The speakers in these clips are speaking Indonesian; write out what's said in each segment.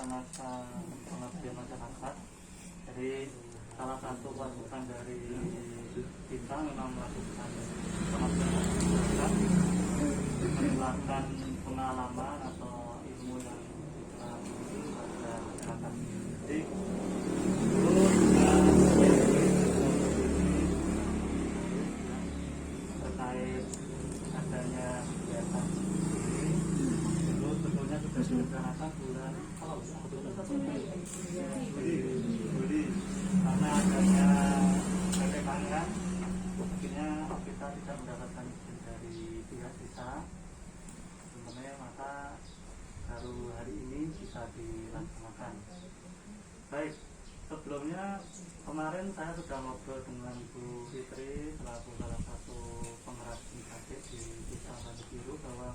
melaksanakan pengabdian masyarakat. Jadi salah satu kewajiban dari kita memang melakukan pengabdian masyarakat, menularkan pengalaman atau ilmu yang kita miliki pada masyarakat. Jadi dulu terkait adanya kegiatan ini, itu tentunya sudah direncanakan bulan Juli, karena adanya PPKM kan, akhirnya kita tidak mendapatkan izin dari pihak desa, sebenarnya maka baru hari ini bisa dilaksanakan. Baik, sebelumnya kemarin saya sudah ngobrol dengan Bu Fitri selaku salah satu penggerak inisiatif di Desa Batu Biru bahwa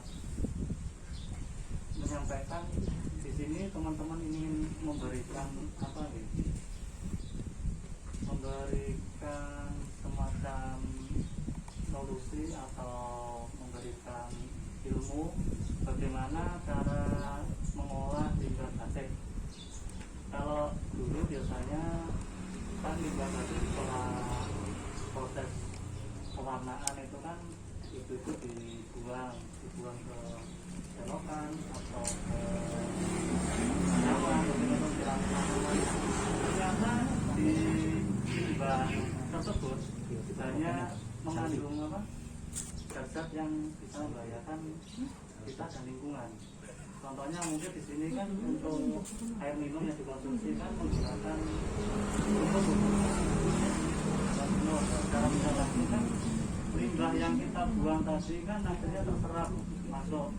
menyampaikan di sini teman-teman ingin memberikan apa nih? Memberikan semacam solusi atau memberikan ilmu bagaimana cara mengolah limbah batik. Kalau dulu biasanya kan limbah batik setelah proses pewarnaan itu kan itu dibuang ke selokan atau ke tanaman atau tanaman. Ternyata di limbah tersebut banyak mengandung zat yang bisa membahayakan kita dan lingkungan. Contohnya mungkin di sini kan untuk air minum yang dikonsumsi kan menggunakan cara menjalankan kan limbah yang kita buang tadi kan akhirnya terserap masuk.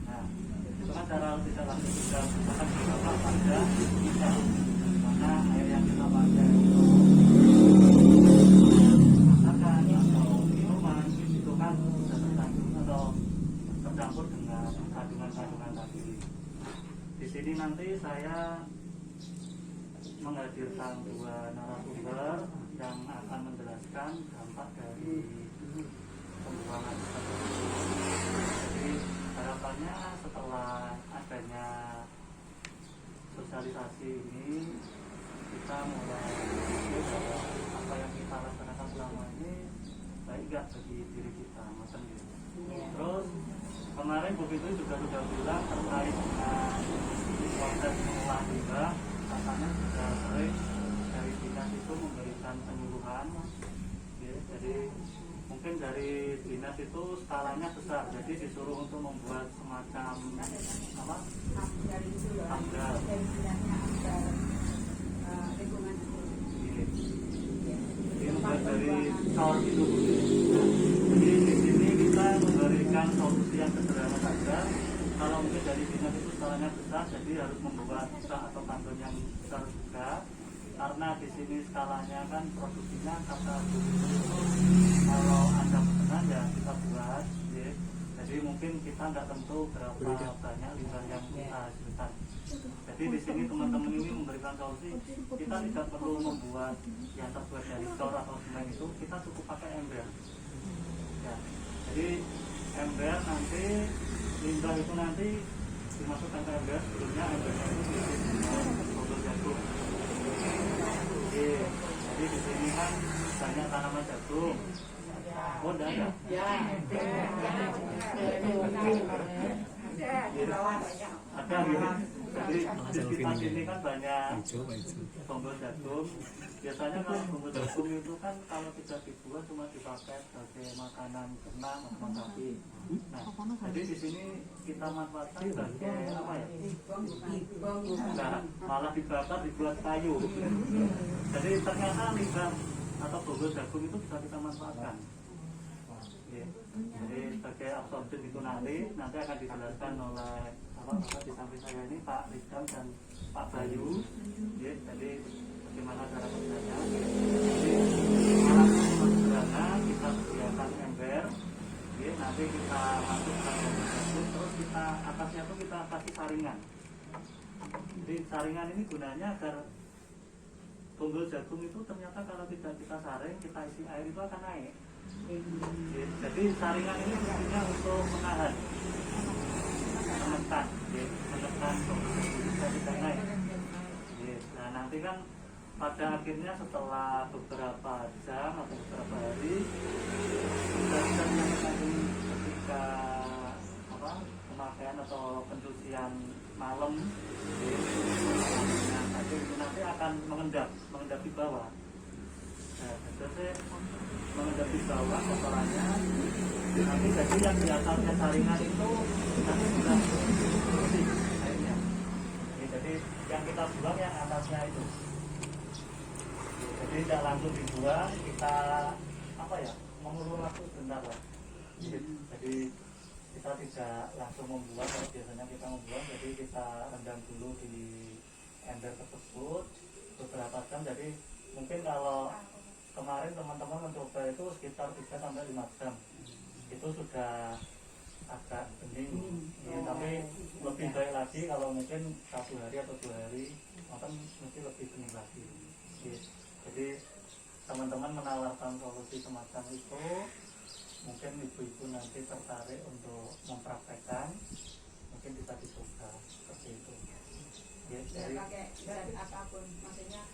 Nah, itu kan cara tidak langsung juga akan berapa pada kita, mana air yang kita pakai untuk masakan atau minuman itu kan sudah tercampur atau tercampur dengan kandungan-kandungan tadi. Di sini nanti saya menghadirkan dua narasumber yang akan menjelaskan dampak dari pembuangan tersebut. Jadi harapannya setelah adanya sosialisasi ini kita mulai berpikir bahwa apa yang kita laksanakan selama ini baik nggak bagi diri kita, macam gitu. Terus kemarin Bu Fitri juga sudah bilang terkait dengan proses mengolah limbah, katanya sudah sering dari dinas itu memberikan penyuluhan. Jadi mungkin dari dinas itu skalanya besar, jadi disuruh untuk membuat semacam apa? Amdal. Ini membuat dari caur itu. Jadi di sini kita memberikan solusi yang sederhana saja. Kalau mungkin dari dinas itu skalanya besar, jadi harus membuat atau kantor yang besar juga. Karena di sini skalanya kan produksinya kata kalau ada pesanan ya kita buat, ya. Jadi mungkin kita nggak tentu berapa banyak limbah yang kita hasilkan. Jadi di sini teman-teman ini memberikan solusi, kita tidak perlu membuat yang terbuat dari cor atau semen itu, kita cukup pakai ember. Ya. Jadi ember nanti limbah itu nanti dimasukkan ke ember, sebelumnya embernya itu diisi dengan botol jagung. Jadi di sini kan banyak tanaman jagung. Oh, ada ya? Ada gitu. Jadi di sekitar sini kan banyak tombol jagung. Biasanya kalau tombol jagung itu kan kalau tidak dibuat cuma dipakai sebagai makanan ternak atau sapi. Nah, jadi di sini kita manfaatkan sebagai apa ya? Nah, malah dibakar dibuat kayu. Jadi ternyata limbah atau tombol jagung itu bisa kita manfaatkan. Jadi sebagai absorption itu nanti akan dijelaskan oleh apa di samping saya ini Pak Ridham dan Pak Bayu. Jadi bagaimana cara kerjanya. Jadi alat sederhana kita sediakan ember. Nanti kita masukkan tombol jagung, terus kita atasnya itu kita kasih saringan. Jadi saringan ini gunanya agar tombol jagung itu ternyata kalau tidak kita saring, kita isi air itu akan naik. Jadi saringan ini fungsinya untuk menahan, menekan tombol jagung bisa tidak naik. nanti kan pada akhirnya setelah beberapa jam atau beberapa hari dan yang tadi ketika apa pemakaian atau pencucian malam nanti akan mengendap di bawah. Nah, jadi mengendap di bawah kotorannya nanti jadi yang di atasnya saringan itu nanti sudah bersih airnya. Jadi yang kita buang yang atasnya itu. Jadi tidak langsung dibuang, kita apa ya mengulur waktu sebentar lah. Jadi kita tidak langsung membuang, kalau biasanya kita membuang, jadi kita rendam dulu di ember tersebut beberapa jam. Jadi mungkin kalau kemarin teman-teman mencoba itu sekitar 3-5 jam, itu sudah agak bening. Tapi lebih baik lagi kalau mungkin 1 hari atau 2 hari, maka mesti lebih bening lagi. Jadi teman-teman menawarkan solusi semacam itu, mungkin ibu-ibu nanti tertarik untuk mempraktekkan, mungkin bisa dicoba seperti itu. Ya, jadi pakai bahan apapun, maksudnya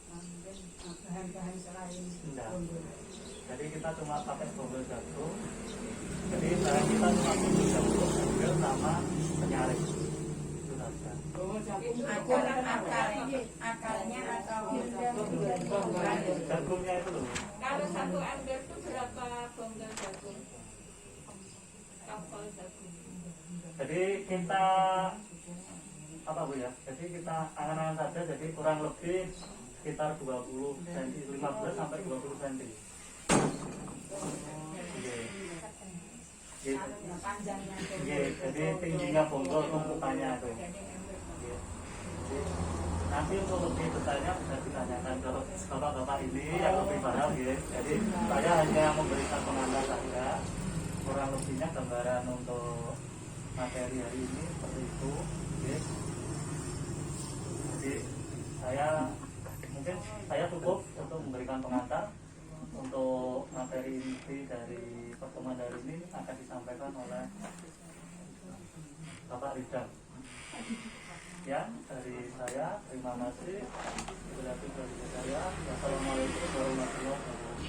mungkin bahan-bahan selain bonggol. Jadi kita cuma pakai bonggol jagung. Jadi bahan kita cuma bonggol jagung, bonggol sama penyaring. Itu saja. Akarnya atau jagungnya itu loh. Kalau 1 ember itu berapa bonggol jagung? Kapal jagung. Jadi kita apa Bu ya? Jadi kita angan-angan saja, jadi kurang lebih sekitar 20 cm, 15 sampai 20 cm. panjangnya. Jadi tingginya bonggol tumpukannya itu. Nanti untuk lebih detailnya bisa ditanyakan ke bapak-bapak ini yang lebih paham ya. Jadi saya hanya memberikan pengantar saja, kurang lebihnya gambaran untuk materi hari ini seperti itu ya. Jadi saya cukup untuk memberikan pengantar. Untuk materi inti dari pertemuan hari ini akan disampaikan oleh Bapak Ridam. Ya, dari saya terima kasih. Berarti dari saya. Wassalamualaikum warahmatullahi wabarakatuh.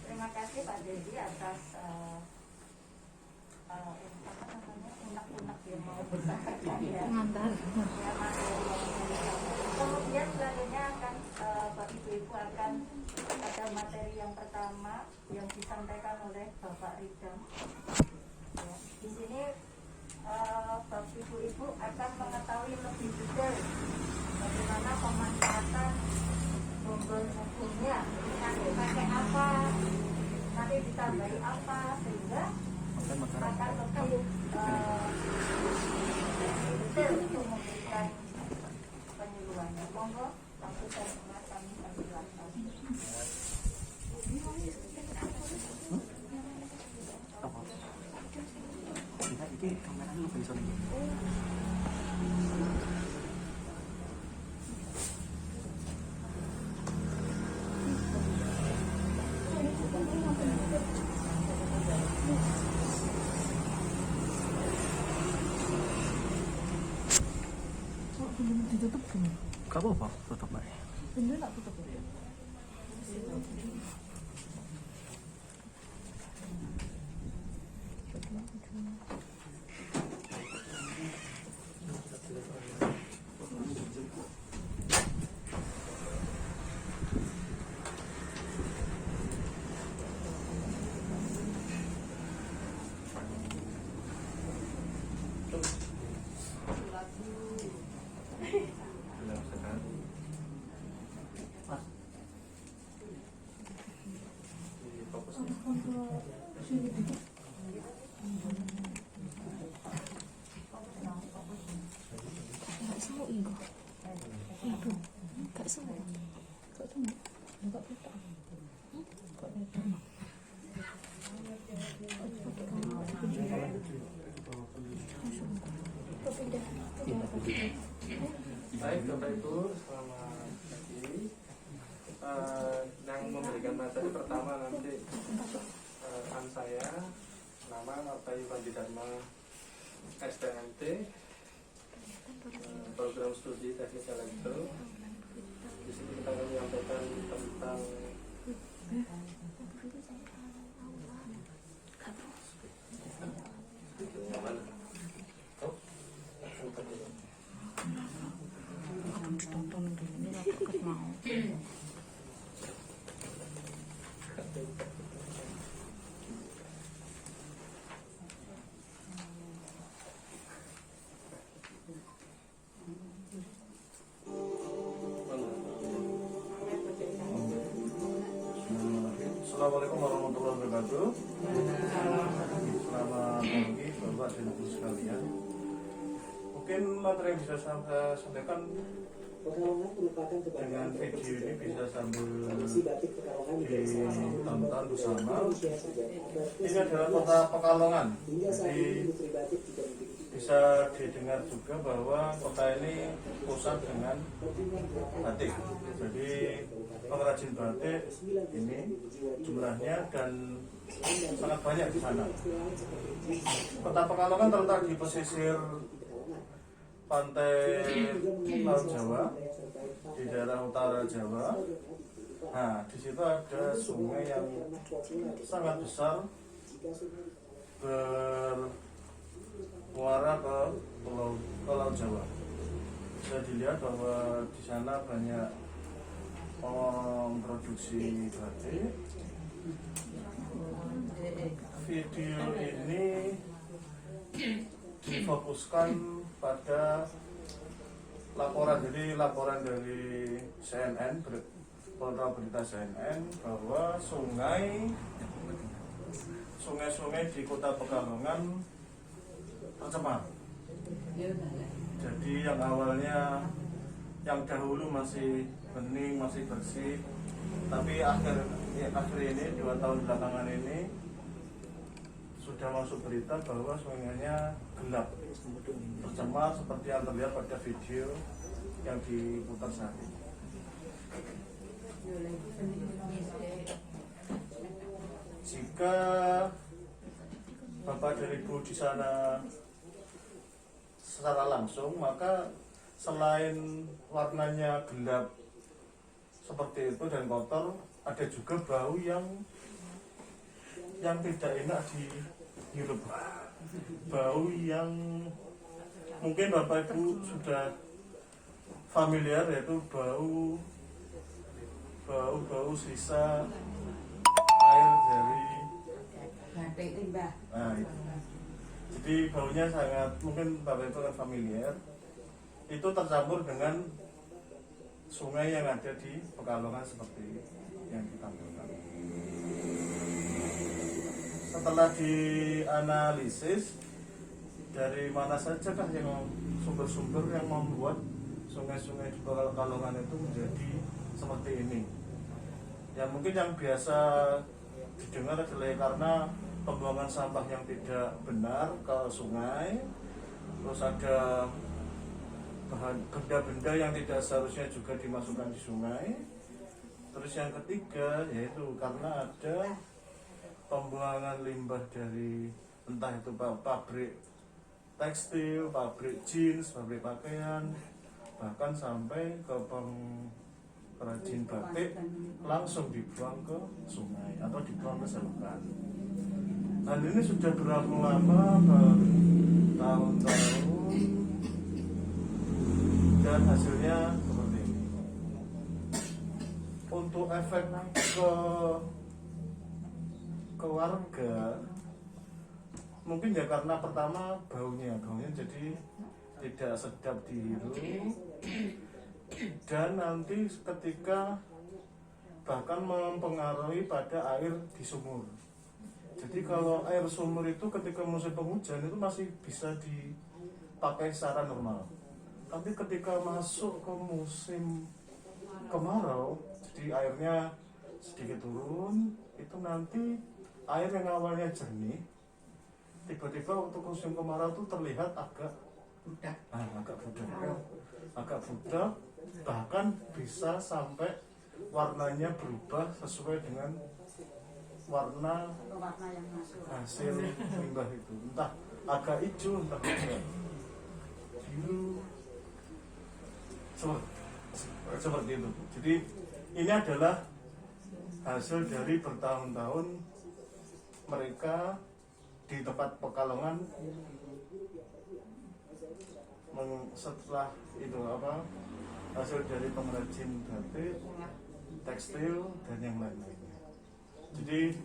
Terima kasih Pak Dedi atas unek-unek yang mau disampaikan ya. Kemudian selanjutnya akan Bapak Ibu akan ada materi yang pertama yang disampaikan oleh Bapak Ridam. Ya, di sini Bapak Ibu akan mengetahui lebih detail bagaimana pemanfaatan bonggol hukumnya, nanti pakai apa, nanti ditambahi apa, sehingga akan lebih detail untuk memberikan penyuluhannya. Monggo, langsung saya kami persilakan. Ini kameranya lu bisa nih. Ditutup belum? Gak apa-apa, tutup aja. Bener nggak tutup ya? Nggak semua itu. Itu nggak semua. Nggak semua. Nggak kita. Nggak kita. Baik Bapak Ibu, selamat pagi. Yang memberikan materi pertama nanti saya, nama Bapak Iwan Dharma STMT, program studi Ampun ditonton dulu ini apa ket mau. Assalamualaikum warahmatullahi wabarakatuh. Selamat pagi Bapak dan Ibu sekalian. Mungkin materi yang bisa saya sampaikan dengan video ini bisa sambil ditonton bersama. Ini adalah kota Pekalongan. Jadi bisa didengar juga bahwa kota ini pusat dengan batik. Jadi pengrajin batik ini jumlahnya dan sangat banyak di sana. Kota Pekalongan terletak di pesisir pantai Laut Jawa di daerah utara Jawa. Nah, di situ ada sungai yang sangat besar bermuara ke Laut Jawa. Bisa dilihat bahwa di sana banyak memproduksi batik. Video ini difokuskan pada laporan dari CNN, berita CNN bahwa sungai-sungai di Kota Pekalongan tercemar. Jadi yang dahulu masih bening, masih bersih, tapi akhir ini 2 tahun belakangan ini sudah masuk berita bahwa sungainya gelap, tercemar seperti yang terlihat pada video yang diputar saat ini. Jika Bapak dan Ibu di sana secara langsung, maka selain warnanya gelap seperti itu dan kotor, ada juga bau yang tidak enak dihirup. Bau yang mungkin Bapak Ibu sudah familiar, yaitu bau sisa air dari itu. Jadi baunya sangat, mungkin Bapak Ibu kan familiar. Itu tercampur dengan sungai yang ada di Pekalongan seperti yang ditampilkan. Setelah dianalisis dari mana sajakah yang sumber-sumber yang membuat sungai-sungai di Pekalongan itu menjadi seperti ini. Ya mungkin yang biasa didengar adalah karena pembuangan sampah yang tidak benar ke sungai, terus ada benda-benda yang tidak seharusnya juga dimasukkan di sungai. Terus yang ketiga yaitu karena ada pembuangan limbah dari entah itu pabrik tekstil, pabrik jeans, pabrik pakaian, bahkan sampai ke pengrajin batik langsung dibuang ke sungai atau dibuang ke selokan. Hal ini sudah berlaku lama, bertahun-tahun, dan hasilnya seperti ini. Untuk efek ke warga, mungkin ya karena pertama baunya jadi tidak sedap dihirup, dan nanti ketika bahkan mempengaruhi pada air di sumur. Jadi kalau air sumur itu ketika musim penghujan itu masih bisa dipakai secara normal. Tapi ketika masuk ke musim kemarau, jadi airnya sedikit turun, itu nanti air yang awalnya jernih, tiba-tiba untuk musim kemarau itu terlihat agak budak, bahkan bisa sampai warnanya berubah sesuai dengan warna yang masuk. hasil limbah itu, entah agak hijau, entah agak biru, seperti itu. Jadi ini adalah hasil dari bertahun-tahun mereka di tempat Pekalongan setelah itu apa hasil dari pengrajin batik, tekstil dan yang lain-lainnya. Jadi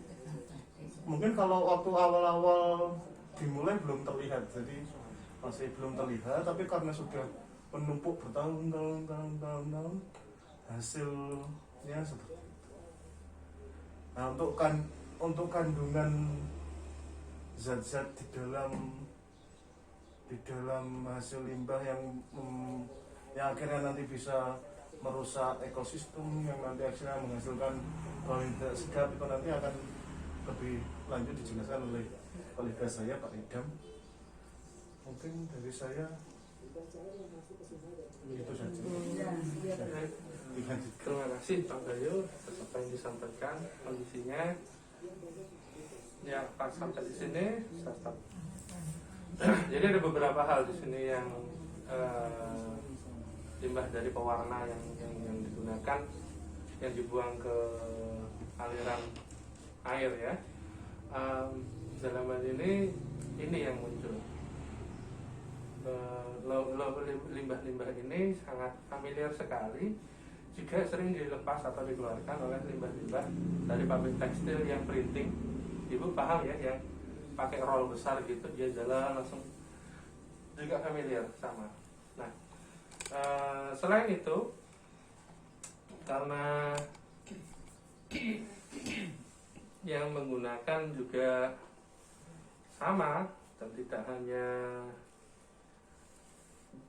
mungkin kalau waktu awal-awal dimulai belum terlihat, jadi masih belum terlihat, tapi karena sudah menumpuk bertahun-tahun hasilnya seperti itu. Nah, untuk kandungan zat-zat di dalam hasil limbah yang akhirnya nanti bisa merusak ekosistem, yang nanti akhirnya menghasilkan hal yang tidak sedap, itu nanti akan lebih lanjut dijelaskan oleh kolega saya Pak Idam. Mungkin dari saya itu saja. Terima kasih Pak Bayu atas apa yang disampaikan. Kondisinya ya pas sampai di sini saya stop. Jadi ada beberapa hal di sini yang limbah dari pewarna yang digunakan, yang dibuang ke aliran air ya. Dalam hal ini yang muncul. Limbah-limbah ini sangat familiar sekali, juga sering dilepas atau dikeluarkan oleh limbah-limbah dari pabrik tekstil yang printing. Ibu paham ya, yang pakai roll besar gitu, dia jalan langsung, juga familiar sama. Nah, selain itu, karena yang menggunakan juga sama, dan tidak hanya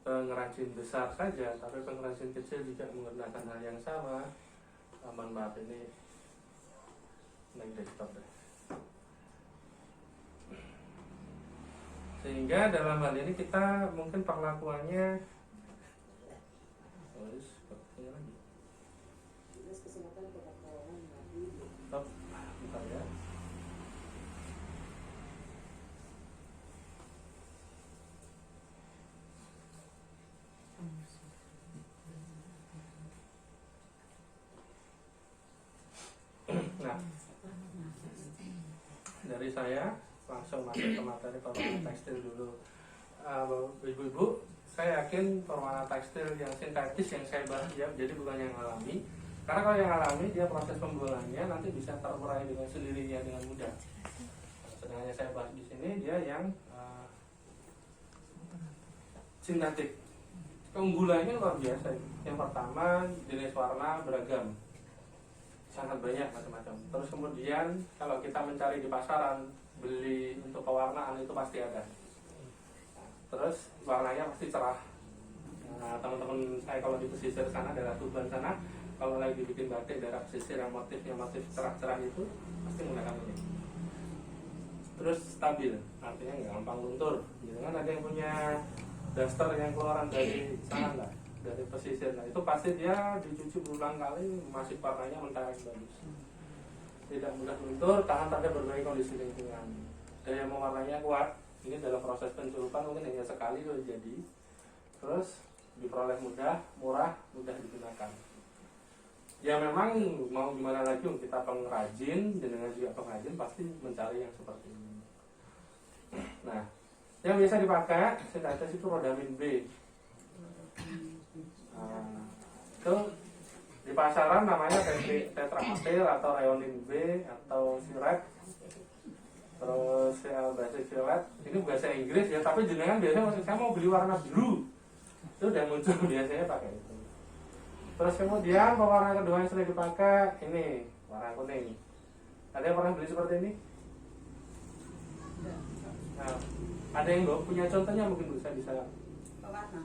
pengrajin besar saja, tapi pengrajin kecil juga menggunakan hal yang sama. Mohon maaf, ini desktop deh. Sehingga dalam hal ini kita mungkin perlakuannya bentar ya. Nah, dari saya langsung masuk ke materi pewarna tekstil dulu. Ibu-ibu, saya yakin pewarna tekstil yang sintetis yang saya bahas ya, jadi bukan yang alami. Karena kalau yang alami, dia proses pembuangannya nanti bisa terurai dengan sendirinya dengan mudah. Sedangkan yang saya bahas di sini dia yang sintetik. Keunggulannya luar biasa. Yang pertama, jenis warna beragam, sangat banyak macam-macam. Terus kemudian kalau kita mencari di pasaran, beli untuk pewarnaan itu pasti ada. Terus warnanya pasti cerah. Nah, teman-teman saya kalau di pesisir sana, daerah Tuban sana, kalau lagi bikin batik daerah pesisir yang motifnya motif cerah-cerah itu pasti menggunakan ini. Terus stabil, artinya nggak gampang luntur. Gitu kan, ada yang punya daster yang keluaran dari sana lah, dari pesisir. Nah, itu pasti dia dicuci berulang kali, masih warnanya mentah bagus. Tidak mudah luntur, tahan terhadap berbagai kondisi lingkungan. Daya mewarnanya kuat. Ini dalam proses pencurupan mungkin hanya sekali sudah jadi. Terus diperoleh mudah, murah, mudah digunakan. Ya memang mau gimana lagi, kita pengrajin, dengan juga pengrajin pasti mencari yang seperti ini. Nah, yang biasa dipakai sintetis itu rodamin B. Nah, itu di pasaran namanya tetraatil atau reonin B atau siret. Terus basic violet, ini bahasa Inggris ya, tapi jenengan biasanya maksud saya mau beli warna biru, itu udah muncul biasanya pakai itu. Terus kemudian pewarna kedua yang sering dipakai ini warna kuning. Ada yang pernah beli seperti ini? Nah, ada yang punya contohnya mungkin Bu, saya bisa. Pewarna.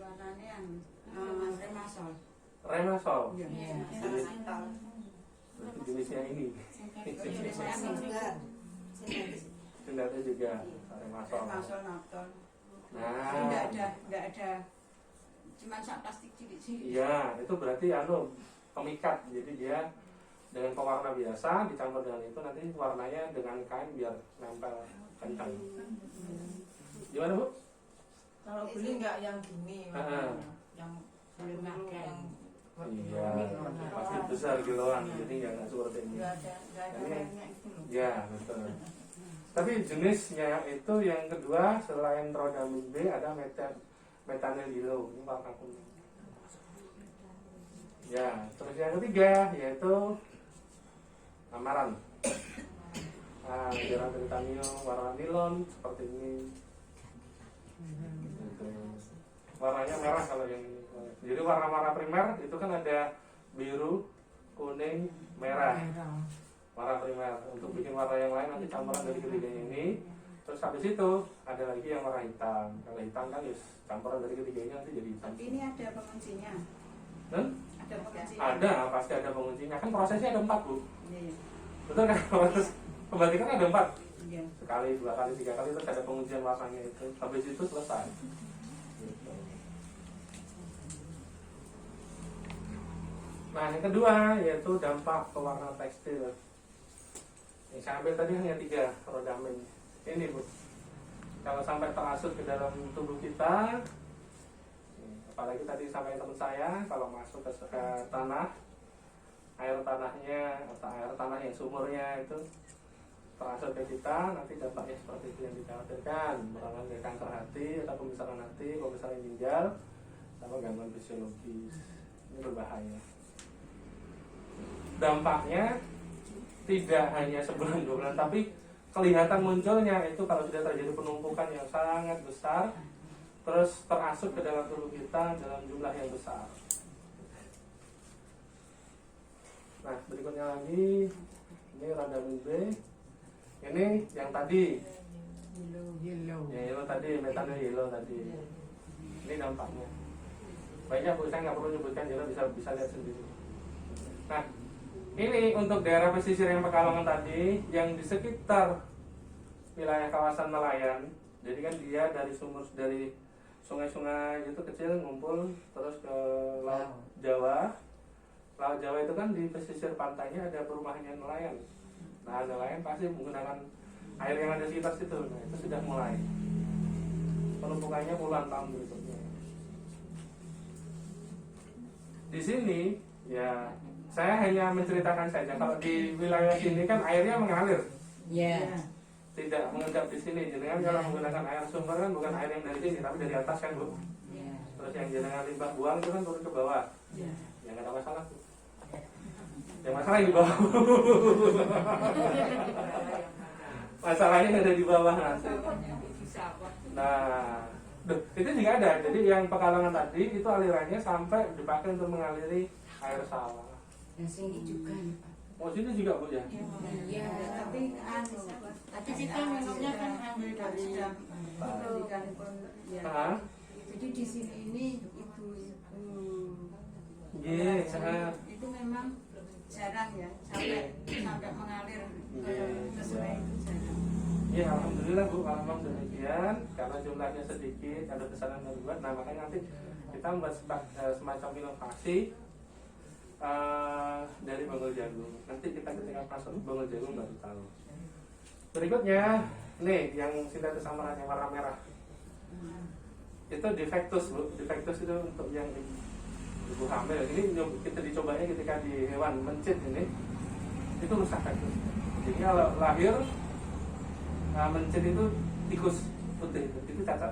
Warnanya yang remasol. Remasol. Iya. Berarti jenisnya ini. Sintetis juga remasol. Remasol napton. Nah, Enggak ada cuma sak plastik cilik-cilik. iya, itu berarti pemikat. Jadi dia dengan pewarna biasa dicampur dengan itu, nanti warnanya dengan kain biar nempel kencang. Gimana Bu? Kalau beli nggak yang gini, yang belum yang Iya, pasti besar kiloan, jadi nggak seperti ini. nggak ada merahnya itu loh. Ya betul. Tapi jenisnya itu yang kedua selain rhodamin B ada metanyl yellow, ini warna kuning. Ya, terus yang ketiga yaitu amaran. Nah, jarang titanium warna nilon seperti ini. Gitu. Warnanya merah kalau yang ini. Jadi warna-warna primer itu kan ada biru, kuning, merah. Warna primer. Untuk bikin warna yang lain nanti campuran dari ketiganya ini. Terus habis itu ada lagi yang warna hitam. Kalau hitam kan campuran dari ketiganya nanti jadi hitam. Tapi ini ada penguncinya. Ada penguncinya. Ada, pasti ada penguncinya. Kan prosesnya ada 4, Bu. Iya. Betul kan? Proses pembatikan ada 4. Iya. Sekali, 2 kali, 3 kali terus ada pengujian warnanya itu. Habis itu selesai. Gitu. Nah, yang kedua yaitu dampak ke warna tekstil. Yang saya ambil tadi hanya 3 rhodamin. Ini, Bu. Kalau sampai terasut ke dalam tubuh kita, apalagi tadi sampai teman saya, kalau masuk ke tanah, air tanahnya atau air tanah yang sumurnya itu terasut ke kita, nanti dampaknya seperti itu yang dikhawatirkan, melalui kanker hati atau pembesaran hati, pembesaran ginjal, sama gangguan fisiologis. Ini berbahaya. Dampaknya tidak hanya sebulan 2 bulan, tapi kelihatan munculnya itu kalau sudah terjadi penumpukan yang sangat besar, terus terasuk ke dalam tubuh kita dalam jumlah yang besar. Nah, berikutnya lagi ini rhodamin B. Ini yang tadi Yellow. yang yellow tadi, metanyl yellow tadi. Ini dampaknya. Banyak, Bu, saya nggak perlu nyebutkan, jadi bisa lihat sendiri. Nah, ini untuk daerah pesisir yang Pekalongan tadi, yang di sekitar wilayah kawasan nelayan. Jadi kan dia dari sungai-sungai itu kecil ngumpul terus ke Laut Jawa. Laut Jawa itu kan di pesisir pantainya ada perumahannya nelayan. Nah, nelayan pasti menggunakan air yang ada di sekitar situ. Nah, itu sudah mulai. Penumpukannya puluhan tahun berikutnya. Di sini ya saya hanya menceritakan saja. Kalau di wilayah sini kan airnya mengalir. Iya. Tidak mengendap di sini. Jenengan kalau menggunakan air sumber kan bukan air yang dari sini, tapi dari atas kan, Bu. Iya. Terus yang jenengan limbah buang itu kan turun ke bawah. Iya. Ya nggak ada masalah, Bu. Yang masalah di bawah. Masalahnya ada di bawah nanti. Nah, itu juga ada. Jadi yang Pekalongan tadi itu alirannya sampai dipakai untuk mengaliri air sawah. Yang sini juga nih, Pak. Oh, sini juga, Bu, ya? Iya. Tapi kita minumnya kan ambil dari pendidikan pun ya. Hah? Jadi di sini ini ibu Iya, itu memang jarang ya sampai mengalir ke sungai itu jarang. ya, alhamdulillah, Bu, kalau demikian karena jumlahnya sedikit, ada pesanan yang dibuat. Nah, makanya nanti kita membuat semacam inovasi dari Bonggol Jagung. Nanti kita ketika masuk Bonggol Jagung baru tahu. Berikutnya, nih yang sintetis amaran yang warna merah. Itu defektus, Bu. Defektus itu untuk yang ibu hamil. Ini kita dicobanya ketika di hewan mencit ini, itu rusak defektus. Jadi kalau lahir mencit itu tikus putih itu cacat.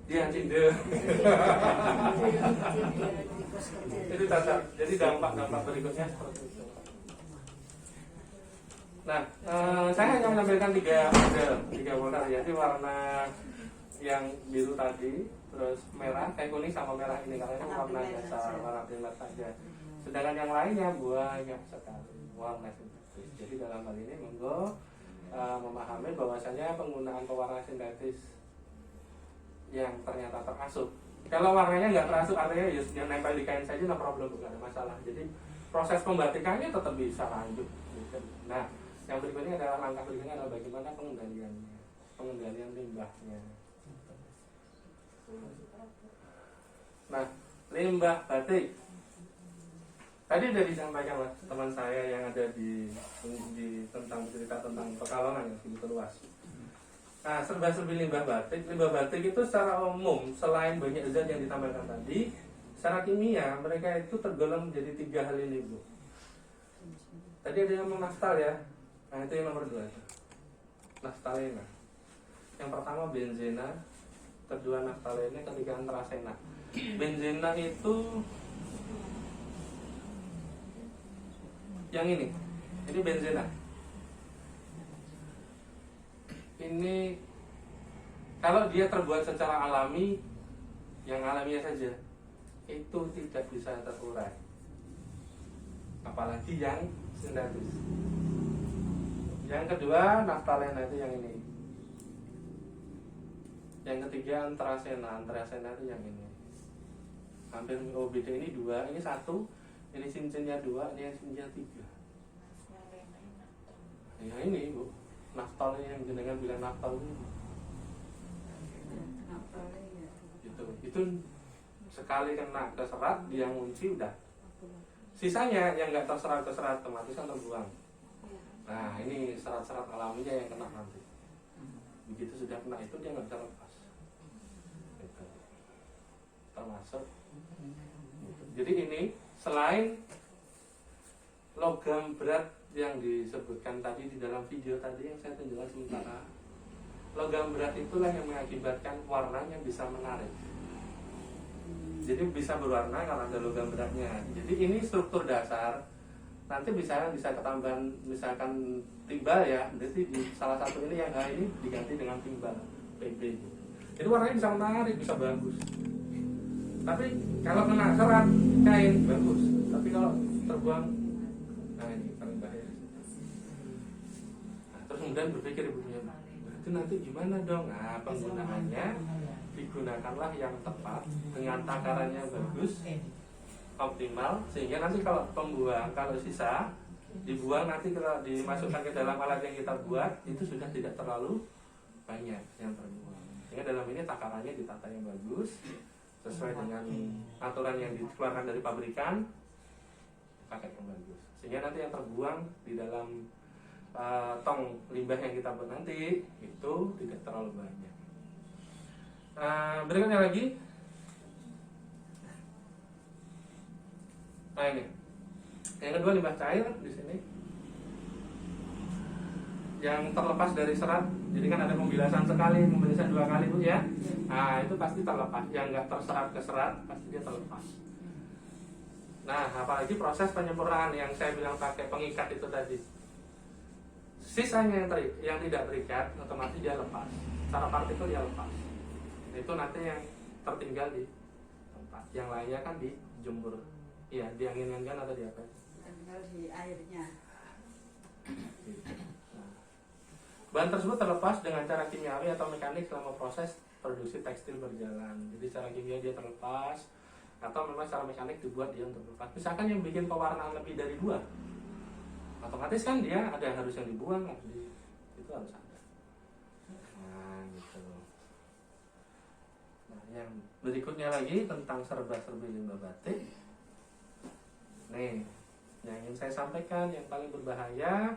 Dia cindel. Itu cacat. Jadi dampak berikutnya seperti itu. Nah, saya hanya menampilkan 3 model, yaitu warna yang biru tadi, terus merah, kuning sama merah ini karena ini warna dasar, warna primer saja. Sedangkan yang lainnya banyak sekali warna sintetis. Jadi dalam hal ini monggo memahami bahwasanya penggunaan pewarna sintetis yang ternyata terasup. Kalau warnanya nggak terasup, artinya ya yang nempel di kain saja, no problem, nggak ada masalah. Jadi proses pembatikannya tetap bisa lanjut. Nah, yang berikutnya adalah langkah berikutnya adalah bagaimana pengendalian limbahnya. Nah, limbah batik. Tadi sudah disampaikan oleh teman saya yang ada di tentang cerita tentang Pekalongan yang begitu luas. Nah, serba-serbi limbah batik. Limbah batik itu secara umum selain banyak zat yang ditambahkan tadi, secara kimia mereka itu tergolong menjadi 3 hal ini, Bu. Tadi ada yang menaftal ya. Nah, itu yang nomor 2. naftalena. Yang pertama benzena, kedua naftalena, ketiga antrasena. Benzena itu yang ini benzena. Ini kalau dia terbuat secara alami, yang alamiah saja, itu tidak bisa terurai. Apalagi yang sintetis. Yang kedua naftalena itu yang ini. Yang ketiga antrasena itu yang ini. Hampir beda, ini dua, ini satu, ini cincinnya dua, ini cincinnya tiga. Ya ini Bu, naftal yang jenengan bilang naftal ini. Itu sekali kena ke serat dia ngunci udah. Sisanya yang nggak terserat ke serat otomatis kan terbuang. Nah ini serat-serat alaminya yang kena nanti. Begitu sudah kena itu dia nggak bisa lepas. Gitu. Termasuk. Gitu. Jadi ini selain logam berat yang disebutkan tadi di dalam video tadi yang saya tunjukkan sementara, logam berat itulah yang mengakibatkan warnanya bisa menarik. Jadi bisa berwarna karena ada logam beratnya. Jadi ini struktur dasar. Nanti bisa ketambahan misalkan timbal ya. Berarti di salah satu ini yang H ini diganti dengan timbal PB. Jadi warnanya bisa menarik, bisa bagus. Tapi kalau kena serat kain bagus. Tapi kalau terbuang, nah ini paling bahaya. Nah, terus kemudian berpikir ibunya, berarti nanti gimana dong? Nah penggunaannya digunakanlah yang tepat dengan takarannya bagus, optimal, sehingga nanti kalau pembuang, kalau sisa dibuang nanti kalau dimasukkan ke dalam alat yang kita buat itu sudah tidak terlalu banyak yang terbuang. Sehingga dalam ini takarannya ditata yang bagus sesuai dengan aturan yang dikeluarkan dari pabrikan, pakai yang bagus. Sehingga nanti yang terbuang di dalam tong limbah yang kita buat nanti itu tidak terlalu banyak. Berikutnya lagi, nah ini yang kedua limbah cair di sini yang terlepas dari serat. Jadi kan ada pembilasan sekali, pembilasan dua kali Bu ya. Nah itu pasti terlepas. Yang nggak terserat ke serat pasti dia terlepas. Nah apalagi proses penyempurnaan yang saya bilang pakai pengikat itu tadi, sisanya yang tidak terikat otomatis dia lepas. Secara partikel dia lepas. Itu nanti yang tertinggal di tempat. Yang lainnya kan dijemur. Iya, diangin-anginkan atau di apa? Tinggal di airnya. Nah, bahan tersebut terlepas dengan cara kimiawi atau mekanik selama proses produksi tekstil berjalan. Jadi secara kimia dia terlepas atau memang secara mekanik dibuat dia untuk lepas. Misalkan yang bikin pewarnaan lebih dari 2, otomatis kan dia ada harus yang dibuang, itu harus ada. Nah, gitu. Nah, yang berikutnya lagi tentang serba-serbi limbah batik. Nih, yang ingin saya sampaikan yang paling berbahaya,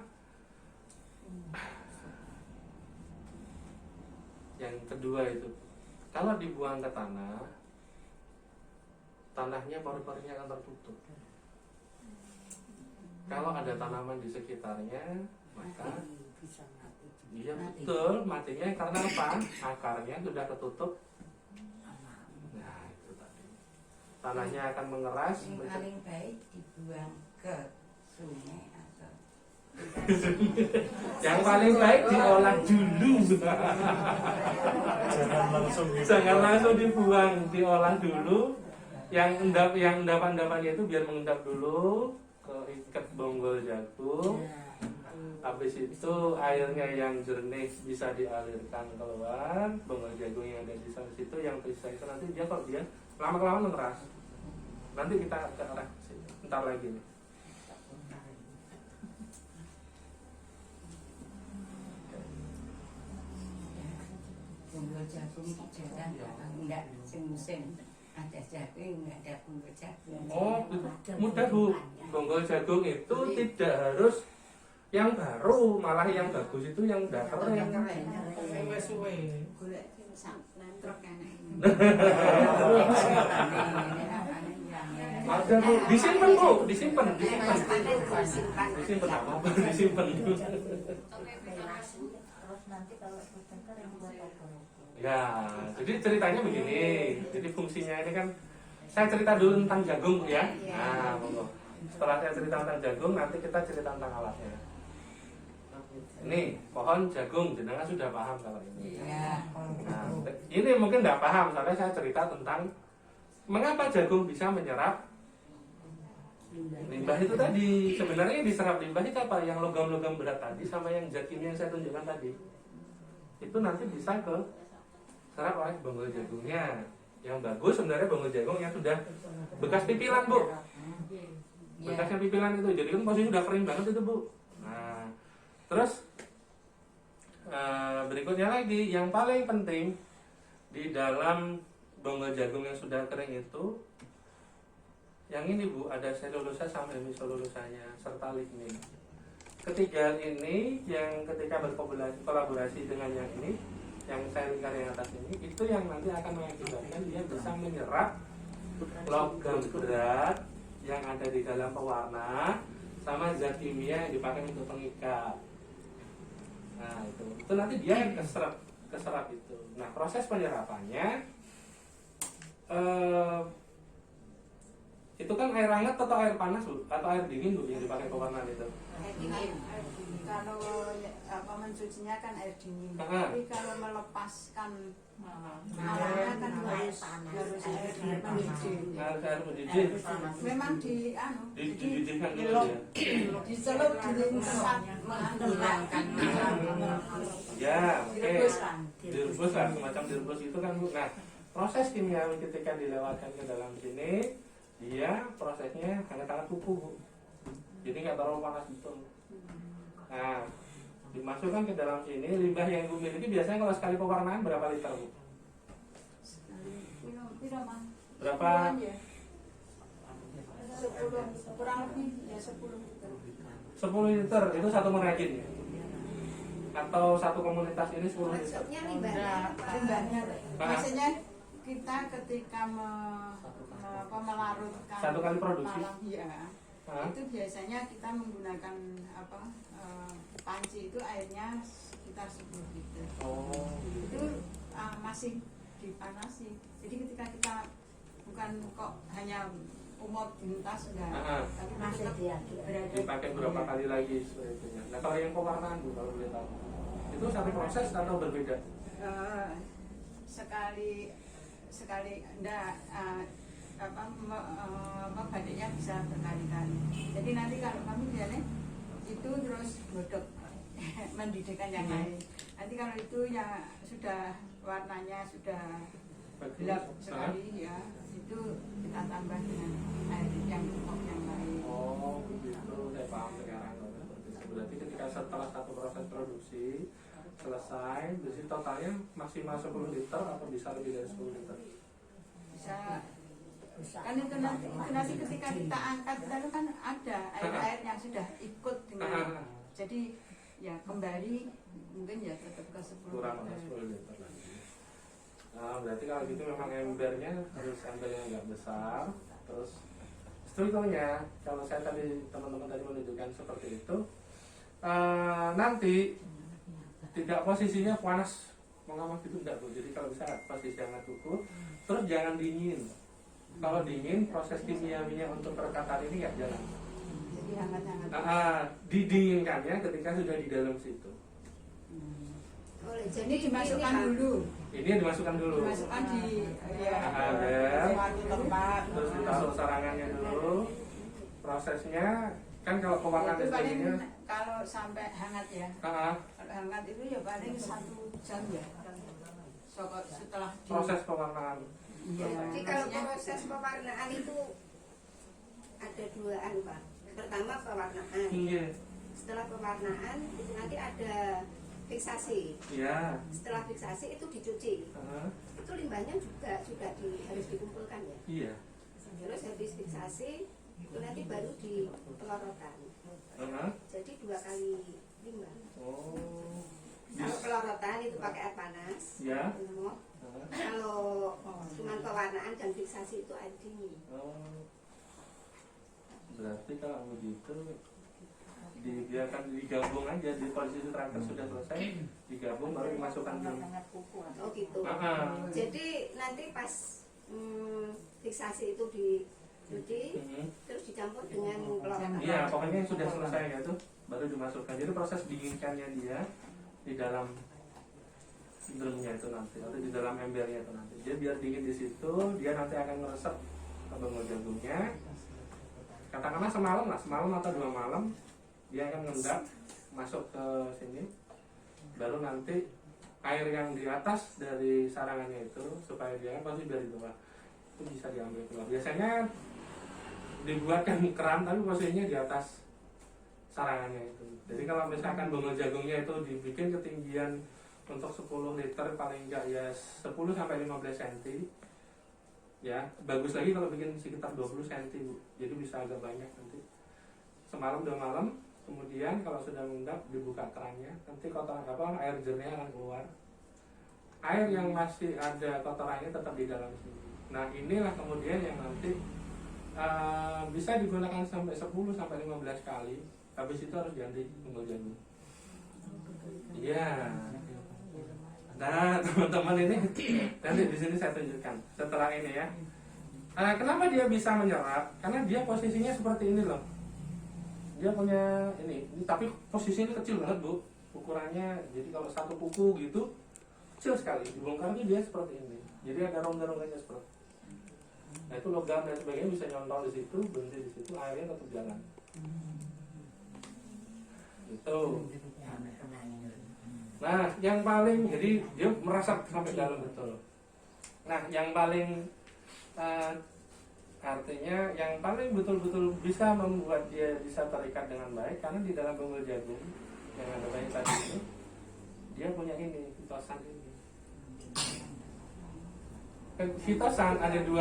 yang kedua itu, kalau dibuang ke tanah, tanahnya paru-parunya akan tertutup. Kalau ada tanaman di sekitarnya, maka iya betul, matinya karena apa? Akarnya sudah ketutup. Nah itu tadi. Tanahnya akan mengeras. Yang paling baik dibuang ke sungai atau yang paling baik diolah dulu. Jangan langsung dibuang, diolah dulu. Yang endapan-endapannya itu biar mengendap dulu ke ikat bonggol jagung. Habis itu airnya yang jernih bisa dialirkan keluar. Bonggol jagung yang ada di situ yang tersisa itu nanti dia kalau dia lama-kelamaan mengeras. Nanti kita ke arah situ. Entar lagi nih. bonggol jagung jarang enggak musim ada jagung enggak ada bonggol jagung. Oh, mudah Bu. Bonggol jagung itu tidak harus yang baru, malah yang bagus itu yang udah kering. Suwe-suwe. Golek truk enak. Ada Bu, disimpan Bu, disimpan. Disimpan apa? Disimpan. kalau bertengkar yang buat apa? Ya, jadi ceritanya begini. Jadi fungsinya ini kan saya cerita dulu tentang jagung Bu, ya. Nah, monggo. Setelah saya cerita tentang jagung, nanti kita cerita tentang alatnya. Ini pohon jagung, jenengan sudah paham kalau ini. Iya. Nah, ini mungkin tidak paham, soalnya saya cerita tentang mengapa jagung bisa menyerap limbah itu tadi. Sebenarnya yang diserap limbah itu apa? Yang logam-logam berat tadi sama yang zat kimia yang saya tunjukkan tadi. Itu nanti bisa ke serap oleh bonggol jagungnya. Yang bagus sebenarnya bonggol jagung yang sudah bekas pipilan Bu. Bekasnya pipilan itu, jadi kan posisi sudah kering banget itu Bu. Nah, terus berikutnya lagi, yang paling penting di dalam bonggol jagung yang sudah kering itu, yang ini Bu, ada selulosa sama hemiselulusanya serta lignin. Ketiga ini yang ketika berkolaborasi dengan yang ini, yang saya lingkar yang atas ini, itu yang nanti akan mengakibatkan dia bisa menyerap logam berat yang ada di dalam pewarna sama zat kimia yang dipakai untuk pengikat. Nah itu nanti dia keserap itu. Nah proses penyerapannya itu kan air hangat atau air panas Bu? Atau air dingin Bu yang dipakai pewarnaan itu? Air dingin. Kalau mencucinya kan air dingin. Aha. Tapi kalau melepaskan airnya kan harus air mendidih. Air mendidih. Memang Dididihkan dulu ya. dicelup diresap Menghilangkan Ya, oke. Direbus lah, semacam direbus itu kan Bu. Nah, proses kimiawi ketika dilewatkan ke dalam sini, dia prosesnya hangat-hangat kuku Bu. Jadi nggak terlalu panas betul. Nah, dimasukkan ke dalam sini, limbah yang Ibu miliki biasanya kalau sekali pewarnaan berapa liter Bu? Berapa? 10 kurang lebih ya 10 liter. 10 liter itu satu merajin ya? Atau satu komunitas ini 10 liter? maksudnya limbahnya Limbahnya biasanya kita ketika melarutkan Satu kali produksi? malam ya. Itu biasanya kita menggunakan panci itu airnya sekitar 10 liter. Oh. Itu masih dipanasi. Jadi ketika kita bukan kok hanya umur dintas enggak, tapi masih tetap dia berada Dipakai berapa kali lagi seperti itu. Nah kalau yang pewarnaan Bu, kalau boleh tahu, itu satu proses atau berbeda? sekali enggak badannya bisa berkali-kali. Jadi nanti kalau kami biasanya itu terus godok mendidihkan yang lain. Nanti kalau itu yang sudah warnanya sudah gelap sekali ya, itu kita tambah dengan air yang cukup yang lain. Oh begitu, saya paham sekarang. Berarti ketika setelah satu proses produksi selesai, berarti totalnya maksimal 10 liter atau bisa lebih dari 10 liter? Bisa kan itu nanti ketika kita angkat itu kan ada air-air yang sudah ikut dengan, jadi ya kembali mungkin ya tetap ke 10 kurang liter. 10 liter lagi. Nah, berarti kalau gitu memang embernya harus ember yang agak besar. Terus strukturnya, kalau saya tadi teman-teman tadi menunjukkan seperti itu, nanti tidak posisinya panas mengamak itu enggak Bu. Jadi kalau bisa posisi hangat kuku, terus jangan dingin. Kalau dingin proses kimiawinya untuk perekatan ini nggak jalan. Jadi hangat-hangat. Didinginkannya ketika sudah di dalam situ. Jadi dimasukkan dulu. Ini dimasukkan dulu. Dimasukkan di Ada. suatu tempat. Terus ditaruh sarangannya dulu. Prosesnya kan kalau pewarnaan Itu paling ini kalau sampai hangat ya. Kalau hangat itu ya paling 1 jam ya. Setelah proses pewarnaan. Iya. Jadi kalau proses pewarnaan itu ada 2 Pak. Pertama pewarnaan. Iya. Setelah pewarnaan itu nanti ada fiksasi. Iya. Setelah fiksasi itu dicuci. Itu limbahnya juga sudah harus dikumpulkan ya. Iya. Terus habis fiksasi itu nanti baru di pelorotan. Jadi 2 kali limbah. Oh. Kalau pelorotan itu pakai air panas. Ya. Kalau cuma pewarnaan dan fiksasi itu air dingin. Oh. Berarti kalau begitu dibiarkan digabung aja di posisi terakhir sudah selesai, digabung baru dimasukkan dulu. Oh gitu. Ah. Jadi nanti pas fiksasi itu dicuci, terus dicampur dengan kelorokan. Iya, pokoknya yang sudah selesai itu baru dimasukkan. Jadi proses dinginkannya dia di dalam drumnya itu nanti, atau di dalam embernya itu nanti. Dia biar dingin di situ, dia nanti akan meresap ke benggol jagungnya. Katakanlah semalam atau 2 malam, dia akan ngendap masuk ke sini. Baru nanti air yang di atas dari sarangannya itu, supaya dia kan pasti dari bawah itu bisa diambil keluar. Biasanya dibuatkan keran tapi posisinya di atas sarangannya itu. Jadi kalau misalkan benggol jagungnya itu dibikin ketinggian untuk 10 liter paling enggak ya 10 sampai 15 cm. Ya, bagus lagi kalau bikin sekitar 20 cm, Bu. Jadi bisa agak banyak nanti. Semalam 2 malam, kemudian kalau sudah mengendap dibuka kerannya, nanti kotoran air jernihnya akan keluar. Air yang masih ada kotorannya tetap di dalam sini. Nah, inilah kemudian yang nanti bisa digunakan sampai 10 sampai 15 kali. Habis itu harus ganti benggol jagung. Iya. Nah, teman-teman ini nanti di sini saya tunjukkan setelah ini ya. Kenapa dia bisa menyerap? Karena dia posisinya seperti ini loh. Dia punya ini tapi posisinya kecil banget, Bu. Ukurannya jadi kalau satu kuku gitu kecil sekali. Dibongkarnya dia seperti ini. Jadi ada rongga-rongganya seperti. Nah, itu logam dan sebagainya bisa nyontoh di situ, berhenti di situ, airnya tetap jalan. Itu. Nah, yang paling jadi dia merasap sampai dalam betul. Nah, yang paling artinya yang paling betul-betul bisa membuat dia bisa terikat dengan baik karena di dalam benggol jagung yang ada banyak tadi itu dia punya ini fitosan ini. Fitosan ada 2,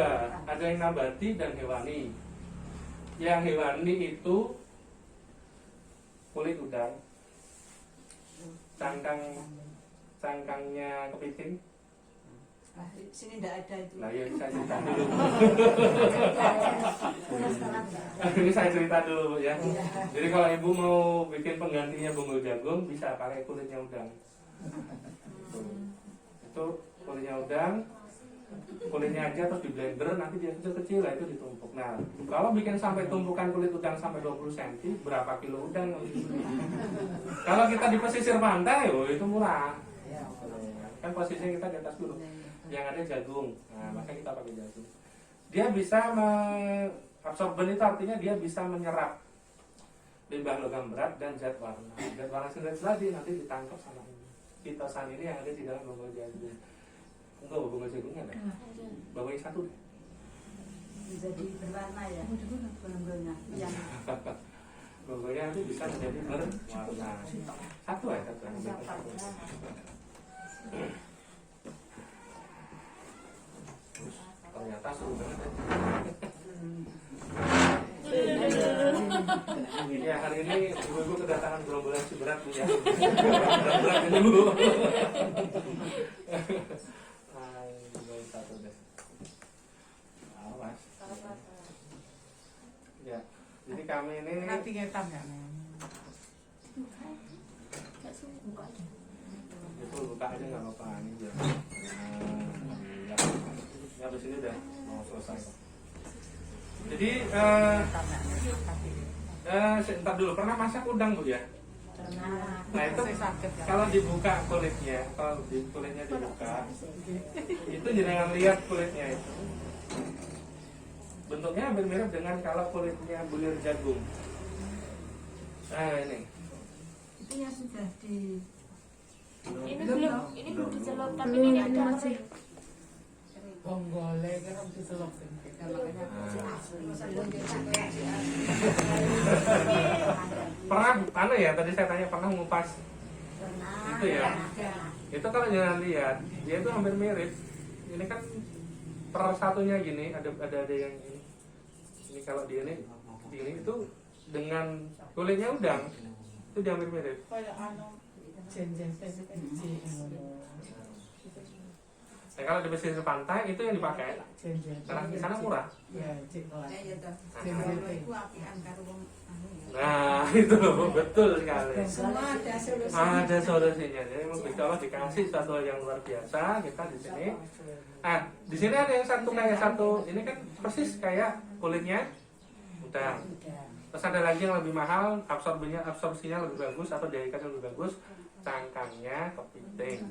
ada yang nabati dan hewani. Yang hewani itu kulit udang, cangkangnya kepiting. Sini tidak ada itu. Nah, ya saya cerita dulu. Ini saya cerita dulu ya. Jadi kalau ibu mau bikin penggantinya benggol jagung bisa pakai kulitnya udang. Itu kulitnya udang, kulitnya aja terus di blender nanti dia kecil-kecil lah itu ditumpuk. Nah, kalau bikin sampai tumpukan kulit udang sampai 20 cm, berapa kilo udang? Kalau kita di pesisir pantai, oh itu murah. Kan posisinya kita di atas dulu. Yang ada jagung. Nah, maka kita pakai jagung. Dia bisa absorben itu artinya dia bisa menyerap limbah logam berat dan zat warna. Zat warna sendiri tadi nanti ditangkap sama ini. Fitosan ini yang ada di dalam benggol jagung. Enggak, benggol jagungnya ada. Bawa yang satu deh. Jadi berwarna ya. Benggolnya. Yang benggolnya nanti bisa menjadi berwarna. Satu aja. Ternyata seru banget ya. Hari ini ibu-ibu kedatangan gerombolan Ciberat Bu ya. Berat ini Bu. Satu deh. Awas. Ya. Jadi kami ini Nanti ngetam ya. itu buka aja nggak apa-apa ini aja. Ya, habis ini udah mau selesai. Jadi sebentar dulu, pernah masak udang Bu ya? Nah itu kalau dibuka kulitnya, kalau kulitnya dibuka, itu jangan lihat kulitnya itu. Bentuknya hampir mirip dengan kalau kulitnya bulir jagung. Nah ini. itu yang sudah di ini belum dicelup tapi ini udah masih Bonggole kan harus diselok sih. Pernah ya tadi saya tanya pernah ngupas itu ya. Itu kalau jangan lihat dia itu hampir mirip. Ini kan per satunya gini ada yang ini kalau di ini itu dengan kulitnya udang itu dia hampir mirip. Kayak anu jen-jen Nah, kalau di pesisir pantai itu yang dipakai karena di sana murah. Ya, cek kelas. Ya toh. Nah, Kalau iku apian karo wong anu ya. nah itu loh, betul sekali. Semua ada solusi. Ada solusinya. Jadi kalau dikasih satu hal yang luar biasa, kita di sini. Nah, di sini ada yang satu kayak satu. Ini kan persis kayak kulitnya udang. Terus ada lagi yang lebih mahal, absorpsinya lebih bagus atau daya ikatnya lebih bagus, cangkangnya kepiting.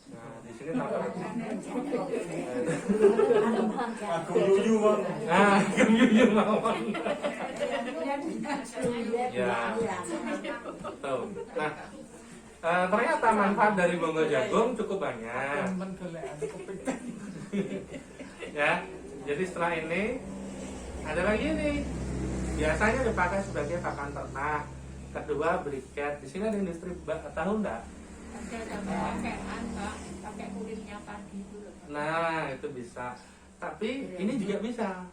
Nah, di sini tambah lagi. Agung yuyu Bang. Nah, yuyu mawon. Ya. Tuh. Nah, ternyata manfaat dari bonggol jagung cukup banyak. Ya, jadi setelah ini ada lagi nih. Biasanya dipakai sebagai pakan ternak. Kedua, briket. Di sini ada industri tahu enggak? Pakai kulitnya pagi itu loh. Nah, itu bisa. Tapi ini juga bisa.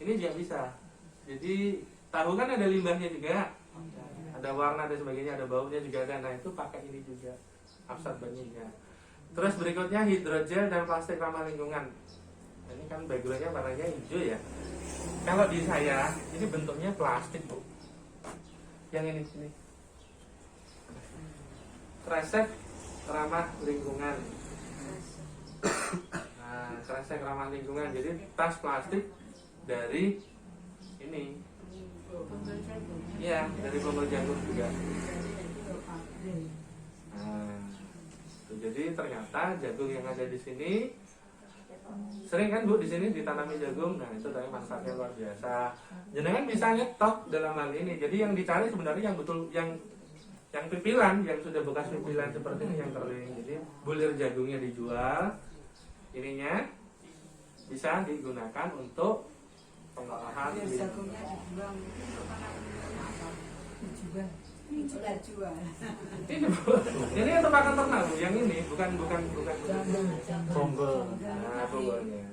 Ini juga bisa. Jadi tahu kan ada limbahnya juga. Ada warna dan sebagainya, ada baunya juga ada. Nah, itu pakai ini juga. Absorbannya. Terus berikutnya hidrogel dan plastik ramah lingkungan. Ini kan backgroundnya warnanya hijau ya. Kalau di saya ini bentuknya plastik, Bu. Yang ini sini. Kresek ramah lingkungan. Nah, kresek ramah lingkungan. Jadi tas plastik dari ini. Iya, dari bonggol jagung juga. Nah, jadi ternyata jagung yang ada di sini sering kan Bu di sini ditanami jagung. Nah, itu dari manfaatnya luar biasa. Jenengan bisa nyetok dalam hal ini. Jadi yang dicari sebenarnya yang betul yang pipilan, yang sudah bekas pipilan seperti ini yang kering. Jadi bulir jagungnya dijual, ininya bisa digunakan untuk pengolahan. Jagungnya dibuang itu untuk apa? Dijual. Dijual. Ini untuk pakan ternak Bu, yang ini bukan Bonggol. nah, bonggolnya.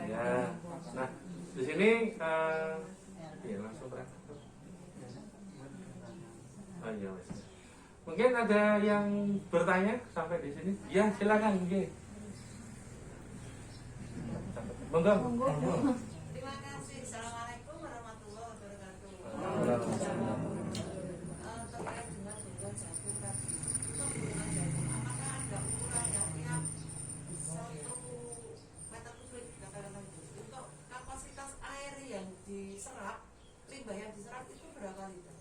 Ya. Nah, di sini ya langsung berangkat. Oh iya, Mas. Mungkin ada yang bertanya sampai di sini? Ya, silakan, mungkin. Monggo. Terima kasih. Assalamualaikum warahmatullahi wabarakatuh. Terkait dengan bonggol jagung tadi, untuk bonggol jagung, apakah ada ukuran yang tiap 1 meter kubik katakanlah untuk kapasitas air yang diserap, limbah yang diserap itu berapa liter?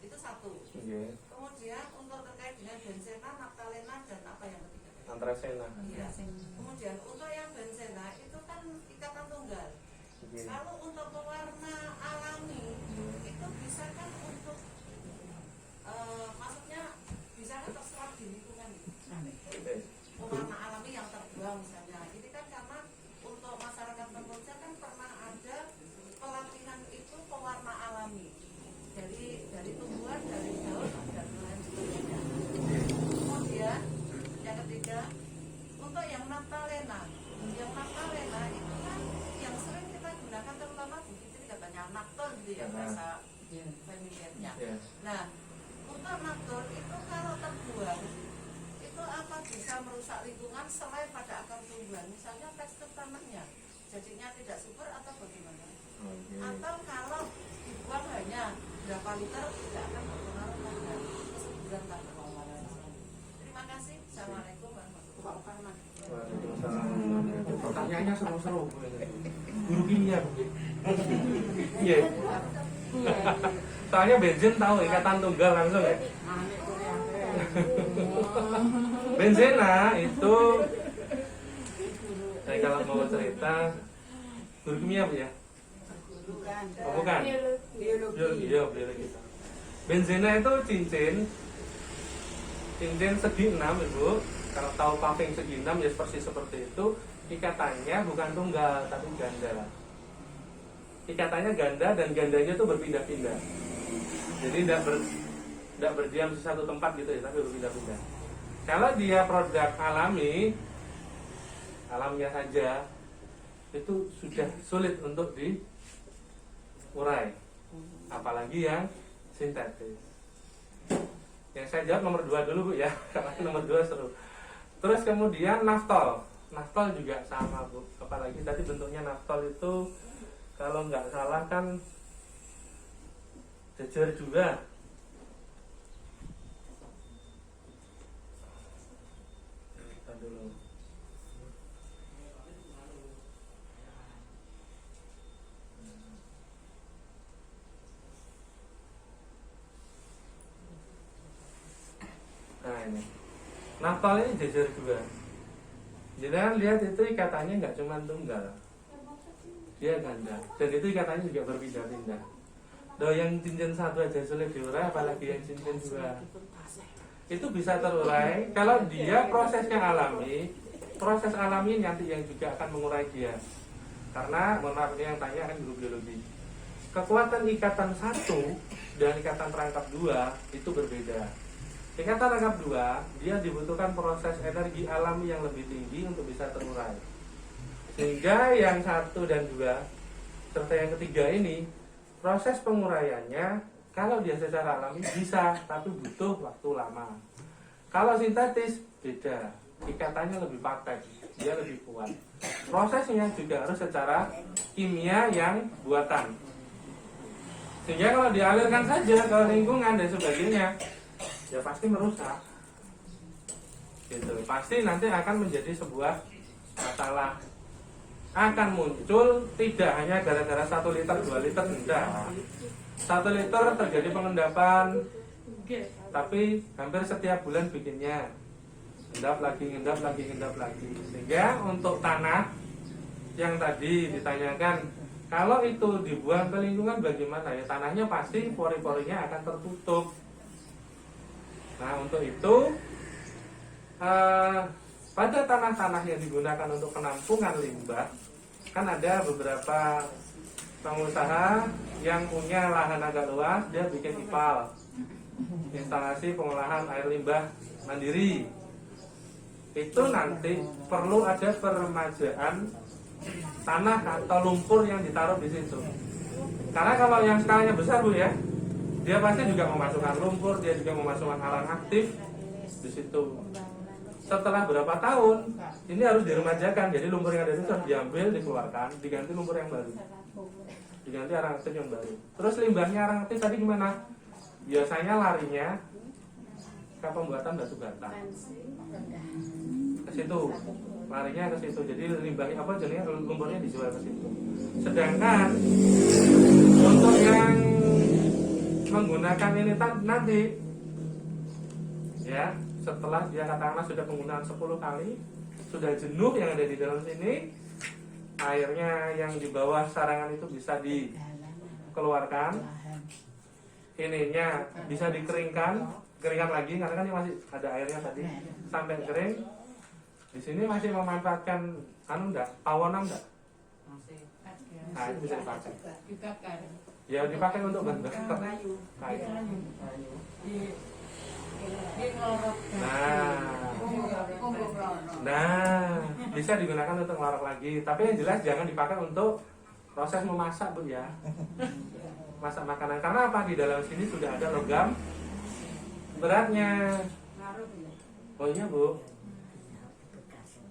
Itu satu. Oke. Kemudian untuk terkait dengan benzena, naptalena dan apa yang ketiga? Antrasena. Iya. Kemudian untuk yang benzena itu kan ikatan tunggal. Oke. Kalau untuk pewarna alami itu bisa kan untuk maksudnya bisa kan terserap di lingkungan gitu. Oke. Pewarna alami yang terbuang misalnya. Ini kan karena untuk masyarakat Kamboja kan pernah ada pelatihan itu pewarna alami. Dari tumbuhan, dari daun dan lain sebagainya. Kemudian yang ketiga untuk yang naptalena itu kan yang sering kita gunakan terutama Bu Fitri katanya naptol gitu ya bahasa familiarnya. Nah untuk naptol itu kalau terbuang itu apa bisa merusak lingkungan selain pada akar tumbuhan, misalnya tekstur tanahnya jadinya tidak subur atau bagaimana? Atau kalau dibuang hanya berapa liter tidak akan berpengaruh pada kesuburan tanah. Terima kasih. Assalamualaikum warahmatullahi wabarakatuh. Waalaikumsalam. Pertanyaannya seru-seru. Guru kimia mungkin. Iya. Soalnya bensin tahu ikatan tunggal langsung ya. Benzena itu saya kalau mau cerita guru kimia Bu ya? Bukan. Oh, bukan. Biologi. Biologi. Benzena itu cincin segi 6 Ibu. Kalau tahu paving segi 6 ya seperti itu. Ikatannya bukan tunggal tapi ganda. Ikatannya ganda dan gandanya itu berpindah-pindah. Jadi tidak berdiam di satu tempat gitu ya, tapi berpindah-pindah. Kalau dia produk alamnya saja itu sudah sulit untuk diurai, apalagi yang sintetis. Yang saya jawab nomor 2 dulu Bu ya, karena nomor 2 seru. Terus kemudian naftol. Naftol juga sama Bu. Apalagi tadi bentuknya naftol itu kalau nggak salah kan jejer juga. Kita dulu. Nah ini naftol ini jejer juga. Jangan lihat itu ikatannya nggak cuma tunggal, dia ganda, dan itu ikatannya juga berpindah-pindah. Yang cincin 1 aja sulit diurai, apalagi yang cincin 2. Itu bisa terurai kalau dia prosesnya alami. Proses alami nanti yang juga akan mengurai dia. Karena mohon maaf, yang tanya kan guru biologi. Kekuatan ikatan 1 dan ikatan rangkap 2 itu berbeda. Ikatan rangkap 2 dia dibutuhkan proses energi alami yang lebih tinggi untuk bisa terurai. Sehingga yang 1 dan 2 serta yang ketiga ini proses penguraiannya kalau dia secara alami bisa, tapi butuh waktu lama. Kalau sintetis beda, ikatannya lebih padat, dia lebih kuat. Prosesnya juga harus secara kimia yang buatan. Sehingga kalau dialirkan saja ke lingkungan dan sebagainya, ya pasti merusak. Gitu. Pasti nanti akan menjadi sebuah masalah. Akan muncul tidak hanya gara-gara 1 liter 2 liter, enggak. 1 liter terjadi pengendapan, tapi hampir setiap bulan bikinnya ngendap lagi. Sehingga untuk tanah yang tadi ditanyakan, kalau itu dibuang ke lingkungan bagaimana ya? Tanahnya pasti pori-porinya akan tertutup. Nah untuk itu pada tanah-tanah yang digunakan untuk penampungan limbah, kan ada beberapa pengusaha yang punya lahan agak luas, dia bikin IPAL, instalasi pengolahan air limbah mandiri. Itu nanti perlu ada peremajaan tanah atau lumpur yang ditaruh di situ. Karena kalau yang skalanya besar Bu ya, dia pasti juga memasukkan lumpur, dia juga memasukkan arang aktif di situ. Setelah berapa tahun ini harus diremajakan, jadi lumpur yang ada itu harus diambil, dikeluarkan, diganti lumpur yang baru, diganti arang aktif yang baru. Terus limbahnya arang aktif tadi gimana? Biasanya larinya ke pembuatan batu bata, ke situ, larinya ke situ. Jadi limbahnya apa jenisnya, lumpurnya dijual ke situ. Sedangkan untuk yang menggunakan ini nanti ya, setelah dia katakanlah sudah penggunaan 10 kali, sudah jenuh yang ada di dalam sini, airnya yang di bawah sarangan itu bisa dikeluarkan, ininya bisa dikeringkan lagi karena kan ini masih ada airnya tadi sampai kering. Di sini masih memanfaatkan pawonam enggak? Nah itu bisa dipakai. Ya dipakai untuk kayu. Nah, bisa digunakan untuk ngelorok lagi. Tapi yang jelas jangan dipakai untuk proses memasak Bu ya. Masak makanan. Karena apa? Di dalam sini sudah ada logam beratnya. Oh iya Bu.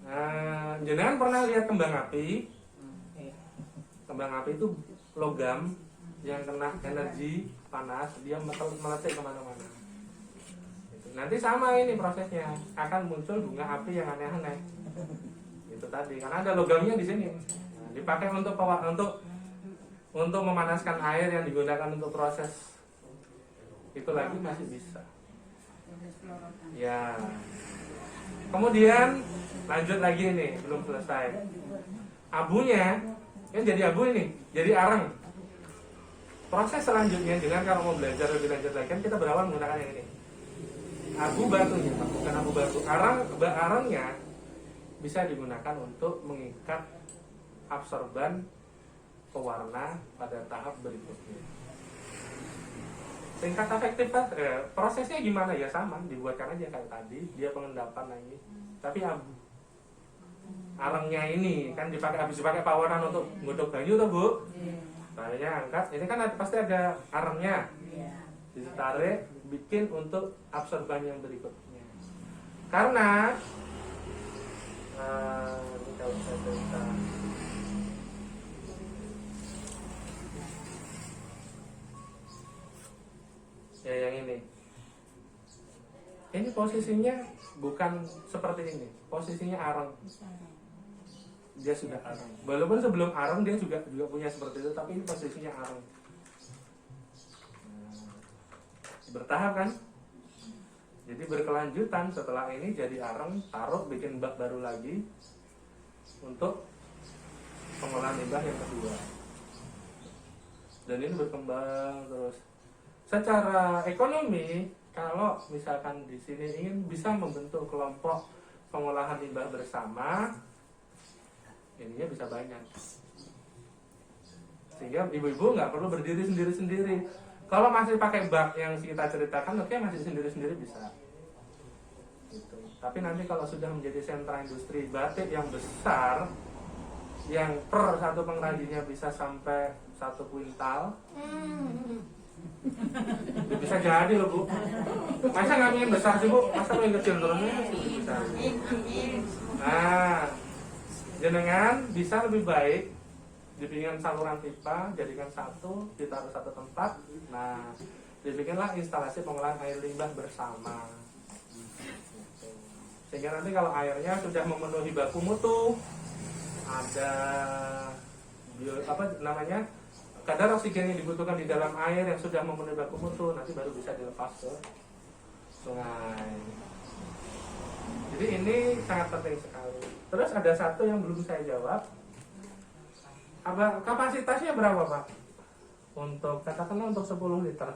Nah, jenengan pernah lihat kembang api? Kembang api itu logam yang kena energi panas, dia meletik kemana-mana. Nanti sama ini prosesnya, akan muncul bunga api yang aneh-aneh. Itu tadi, karena ada logamnya di sini. Nah, dipakai untuk memanaskan air yang digunakan untuk proses itu lagi masih bisa. Ya. Kemudian lanjut lagi nih, belum selesai. Abunya, ini jadi abu ini, jadi arang. Proses selanjutnya, dengan kalau mau belajar lebih lanjut lagi, kan kita berawal menggunakan yang ini. Abu batunya, bukan abu batu. Arangnya bisa digunakan untuk mengikat absorban pewarna pada tahap berikutnya. Tingkat efektif prosesnya gimana ya, sama, dibuatkan aja kayak tadi, dia pengendapan lagi. Tapi abu arangnya ini kan habis dipakai pewarna untuk godok banyu tuh Bu. Banyak angkat, ini kan pasti ada arangnya, ditarik, bikin untuk absorban yang berikutnya. Karena ini kalau saya cerita, ya yang ini posisinya bukan seperti ini, posisinya areng, dia sudah areng. Walaupun sebelum areng dia juga punya seperti itu, tapi ini posisinya areng. Bertahap kan? Jadi berkelanjutan, setelah ini jadi areng, taruh bikin bak baru lagi untuk pengolahan limbah yang kedua. Dan ini berkembang terus. Secara ekonomi, kalau misalkan di sini ingin bisa membentuk kelompok pengolahan limbah bersama, ininya bisa banyak. Sehingga ibu-ibu nggak perlu berdiri sendiri-sendiri. Kalau masih pakai bak yang kita ceritakan, oke, masih sendiri-sendiri bisa. Gitu. Tapi nanti kalau sudah menjadi sentra industri batik yang besar, yang per satu pengrajinnya bisa sampai 1 kuintal, bisa jadi loh Bu. Masa nggak ingin besar sih Bu? Masa ingin kecil terusnya lebih besar. Nah, jenengan bisa lebih baik dibikin saluran pipa, jadikan satu, ditaruh satu tempat. Nah, dibikinlah instalasi pengolahan air limbah bersama. Sehingga nanti kalau airnya sudah memenuhi baku mutu, ada kadar oksigen yang dibutuhkan di dalam air yang sudah memenuhi baku mutu, nanti baru bisa dilepas ke sungai. Jadi ini sangat penting sekali. Terus ada satu yang belum saya jawab. Kapasitasnya berapa Pak? Untuk katakanlah untuk 10 liter.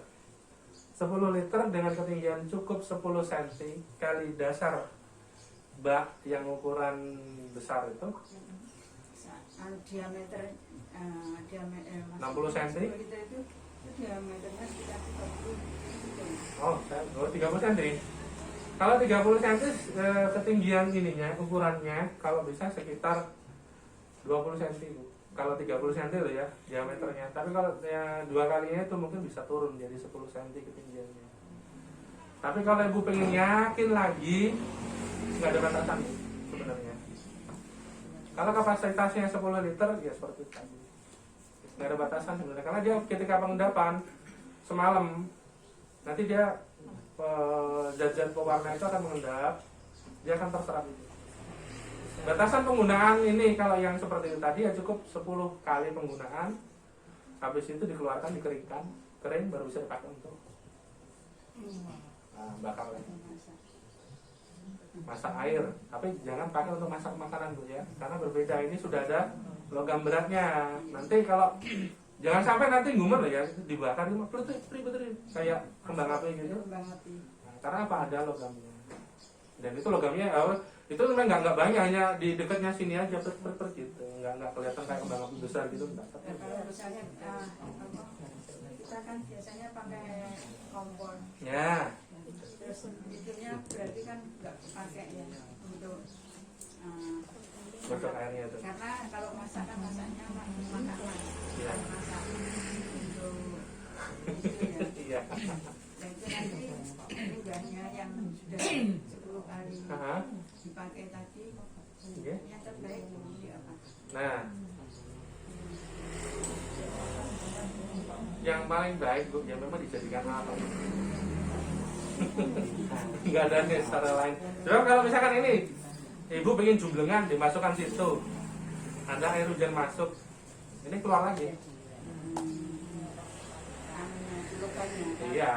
10 liter dengan ketinggian cukup 10 cm kali dasar bak yang ukuran besar itu diameter 60 cm. itu diameternya sekitar 30 cm. Oh, 30 cm. Kalau 30 cm ketinggian ininya, ukurannya kalau bisa sekitar 20 cm. Kalau 30 cm loh ya diameternya. Tapi kalau ya 2 kalinya itu mungkin bisa turun jadi 10 cm ketinggiannya. Tapi kalau ibu pengen yakin lagi, nggak ada batasan sebenarnya. Kalau kapasitasnya 10 liter ya seperti itu tadi. Nggak ada batasan sebenarnya. Karena dia ketika pengendapan semalam, nanti dia zat-zat pewarna itu akan mengendap, dia akan terserap itu. Batasan penggunaan ini kalau yang seperti itu tadi ya cukup 10 kali penggunaan. Habis itu dikeluarkan, dikeringkan, kering baru bisa dipakai untuk bakar lagi. Masak air, tapi jangan pakai untuk masak makanan Bu ya, karena berbeda. Ini sudah ada logam beratnya. Nanti kalau jangan sampai nanti ngumer loh ya, dibakar itu kayak kembang api gitu. Karena apa, ada logamnya. Dan itu logamnya itu memang nggak banyak, hanya di dekatnya sini aja gitu, nggak kelihatan kayak kembang api besar gitu. Kalau misalnya kita kan biasanya pakai kompor. Ya. Terus itunya berarti kan nggak pakai ya untuk Gosok airnya itu. karena kalau masak kan masaknya makanan, Iya. masak untuk itu ya. Iya. Dan itu nanti limbahnya yang sudah 10 kali dipakai tadi, Iya. yang terbaik ini apa? Nah, yang paling baik Bu, yang memang dijadikan alat. Nggak ada cara lain. Coba kalau misalkan ini ibu pengen jumblengan, dimasukkan situ, ada air hujan masuk, ini keluar lagi. Iya.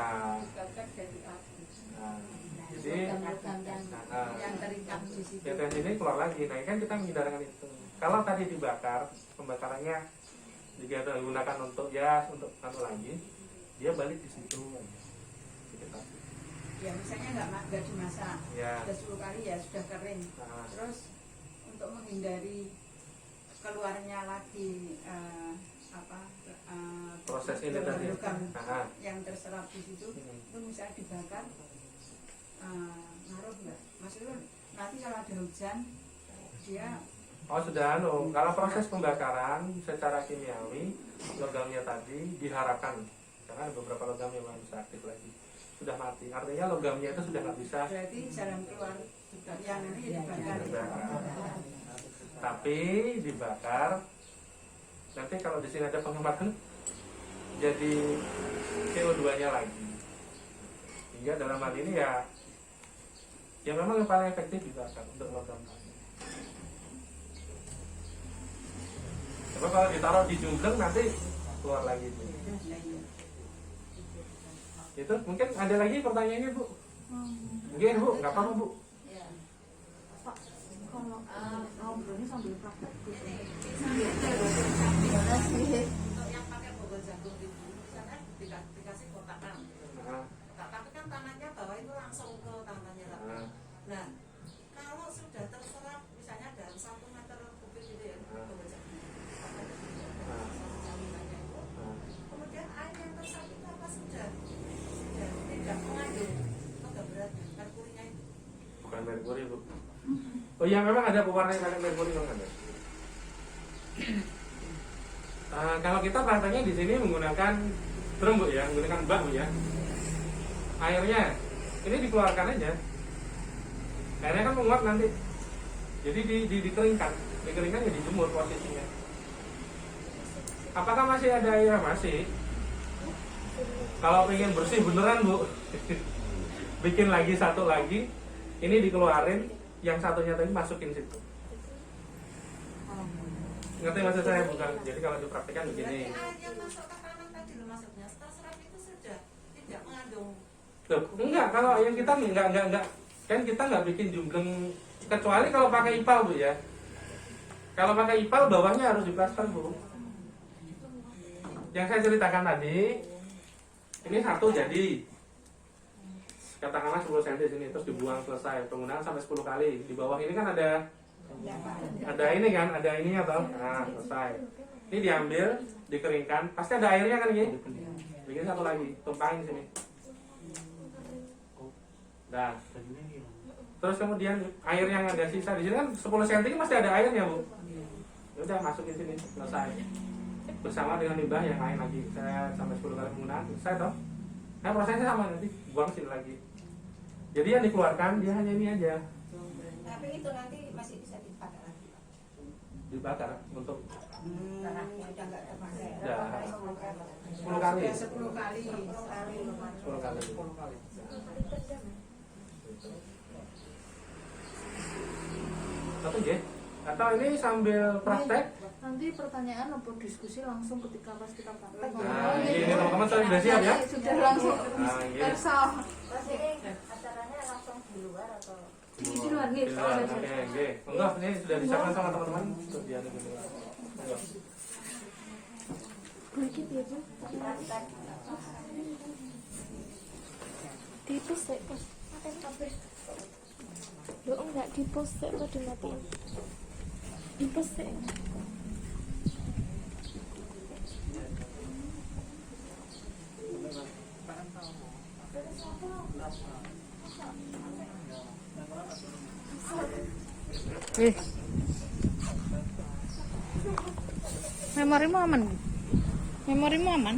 Nah, jadi yang terikat di situ. yang dari sini keluar lagi. Nah, ini kan kita menghindarkan itu. Kalau tadi dibakar, pembakarannya digunakan untuk untuk satu lagi, dia balik di situ. Ya misalnya nggak dimasak, Ya. sudah 10 kali ya sudah kering. Terus untuk menghindari keluarnya lagi proses ini tadi yang terserap di situ, itu misalnya dibakar, ngaruh nggak? Maksudnya nanti kalau ada hujan dia sudah kalau proses pembakaran secara kimiawi logamnya tadi diharapkan, karena ada beberapa logam yang bisa aktif lagi, sudah mati. Artinya logamnya itu sudah nggak bisa Berarti jalan keluar juga yang ini dibakar. dibakar. Tapi dibakar, nanti kalau di sini ada pengempatan jadi CO2-nya lagi. Hingga dalam hal ini ya memang yang paling efektif dibakar untuk logam tadi. Coba kalau ditaruh di jumbleng nanti keluar lagi itu. Itu mungkin ada lagi pertanyaannya Bu? Mungkin Bu, nggak apa-apa Bu. Pak, kalau ngobrolnya sambil praktek Untuk yang pakai bogor jagung itu misalnya dikasih kotakan. Nah, Tapi kan tanahnya bawah itu langsung ke tanahnya lagi. nah, Nah, kalau sudah terserap misalnya dalam 1 meter kubik itu ya, bogor jagung. Campurannya itu, kemudian air yang terserap itu apa sudah tidak mengandung logam berat merkurinya itu. bukan merkuri Bu. Oh iya memang ada pewarna yang pakai merkuri memang ada. Kalau kita prakteknya di sini menggunakan drum Bu ya, menggunakan bak Bu ya. Airnya ini dikeluarkan aja. Airnya kan menguap nanti. Jadi dikeringkan. Dikeringkan ya dijemur posisinya. Apakah masih ada air? Masih. Kalau pengen bersih beneran Bu, bikin lagi satu lagi. Ini dikeluarin, yang satunya tadi masukin situ. Ngerti maksud saya bukan? Jadi kalau dipraktikkan begini. Berarti air yang masuk ke tanah tadi loh maksudnya terserap itu sudah tidak mengandung. Loh, enggak, kalau yang kita enggak. Kan kita nggak bikin jumbleng, kecuali kalau pakai ipal Bu ya. Kalau pakai ipal bawahnya harus diplaster Bu. Yang saya ceritakan tadi, ini satu jadi katakanlah 10 cm sini, terus dibuang selesai, penggunaan sampai 10 kali. Di bawah ini kan ada ini kan, ada ininya toh. Nah, selesai. Ini diambil, dikeringkan, pasti ada airnya kan ini. Bikin satu lagi, tumpangin sini. Nah, terus kemudian air yang ada sisa di sini kan 10 cm ini masih ada airnya Bu. Ya udah masukin sini, selesai. Bersama dengan limbah yang lain lagi. Saya sampai 10 kali penggunaan, selesai toh. Nah prosesnya sama, nanti buang sini lagi. Jadi yang dikeluarkan dia hanya ini aja. Tapi itu nanti masih bisa dipakai lagi. Dibakar untuk Tanahnya udah nggak terpakai. Udah. 10 kali. 10 kali. 10 kali. Satu J. Atau ini sambil praktek. nanti pertanyaan atau diskusi langsung ketika pas kita praktek. Nah, ini teman-teman sudah siap ya? Sudah langsung Nah, ini. Ersal. Acaranya langsung di luar atau Di luar Di gitu. luar, oke. Enggak, ini sudah disiapkan sama teman-teman untuk dia di luar. Enggak. Dikit ya Bu. Di post ya post. Lo enggak di post ya lo dimatiin. Di post ya. Memorimu aman? Memorimu aman?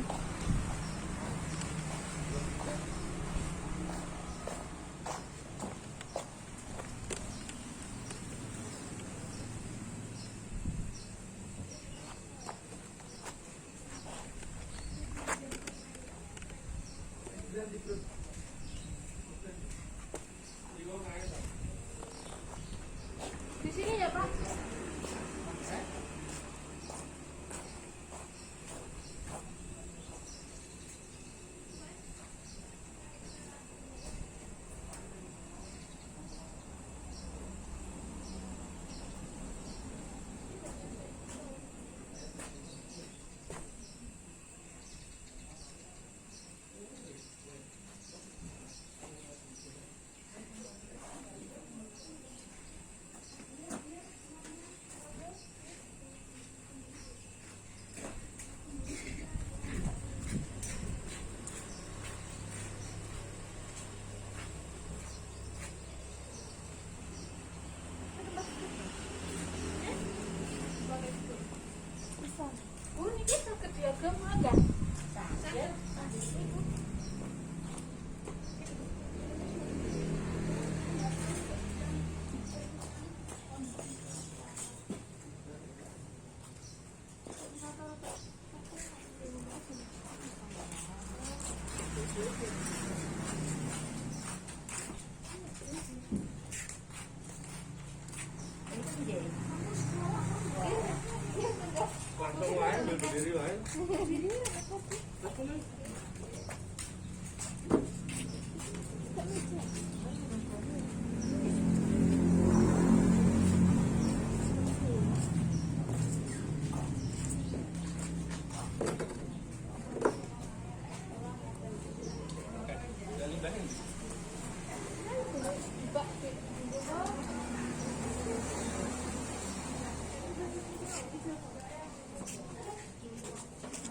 Di sini ya Pak.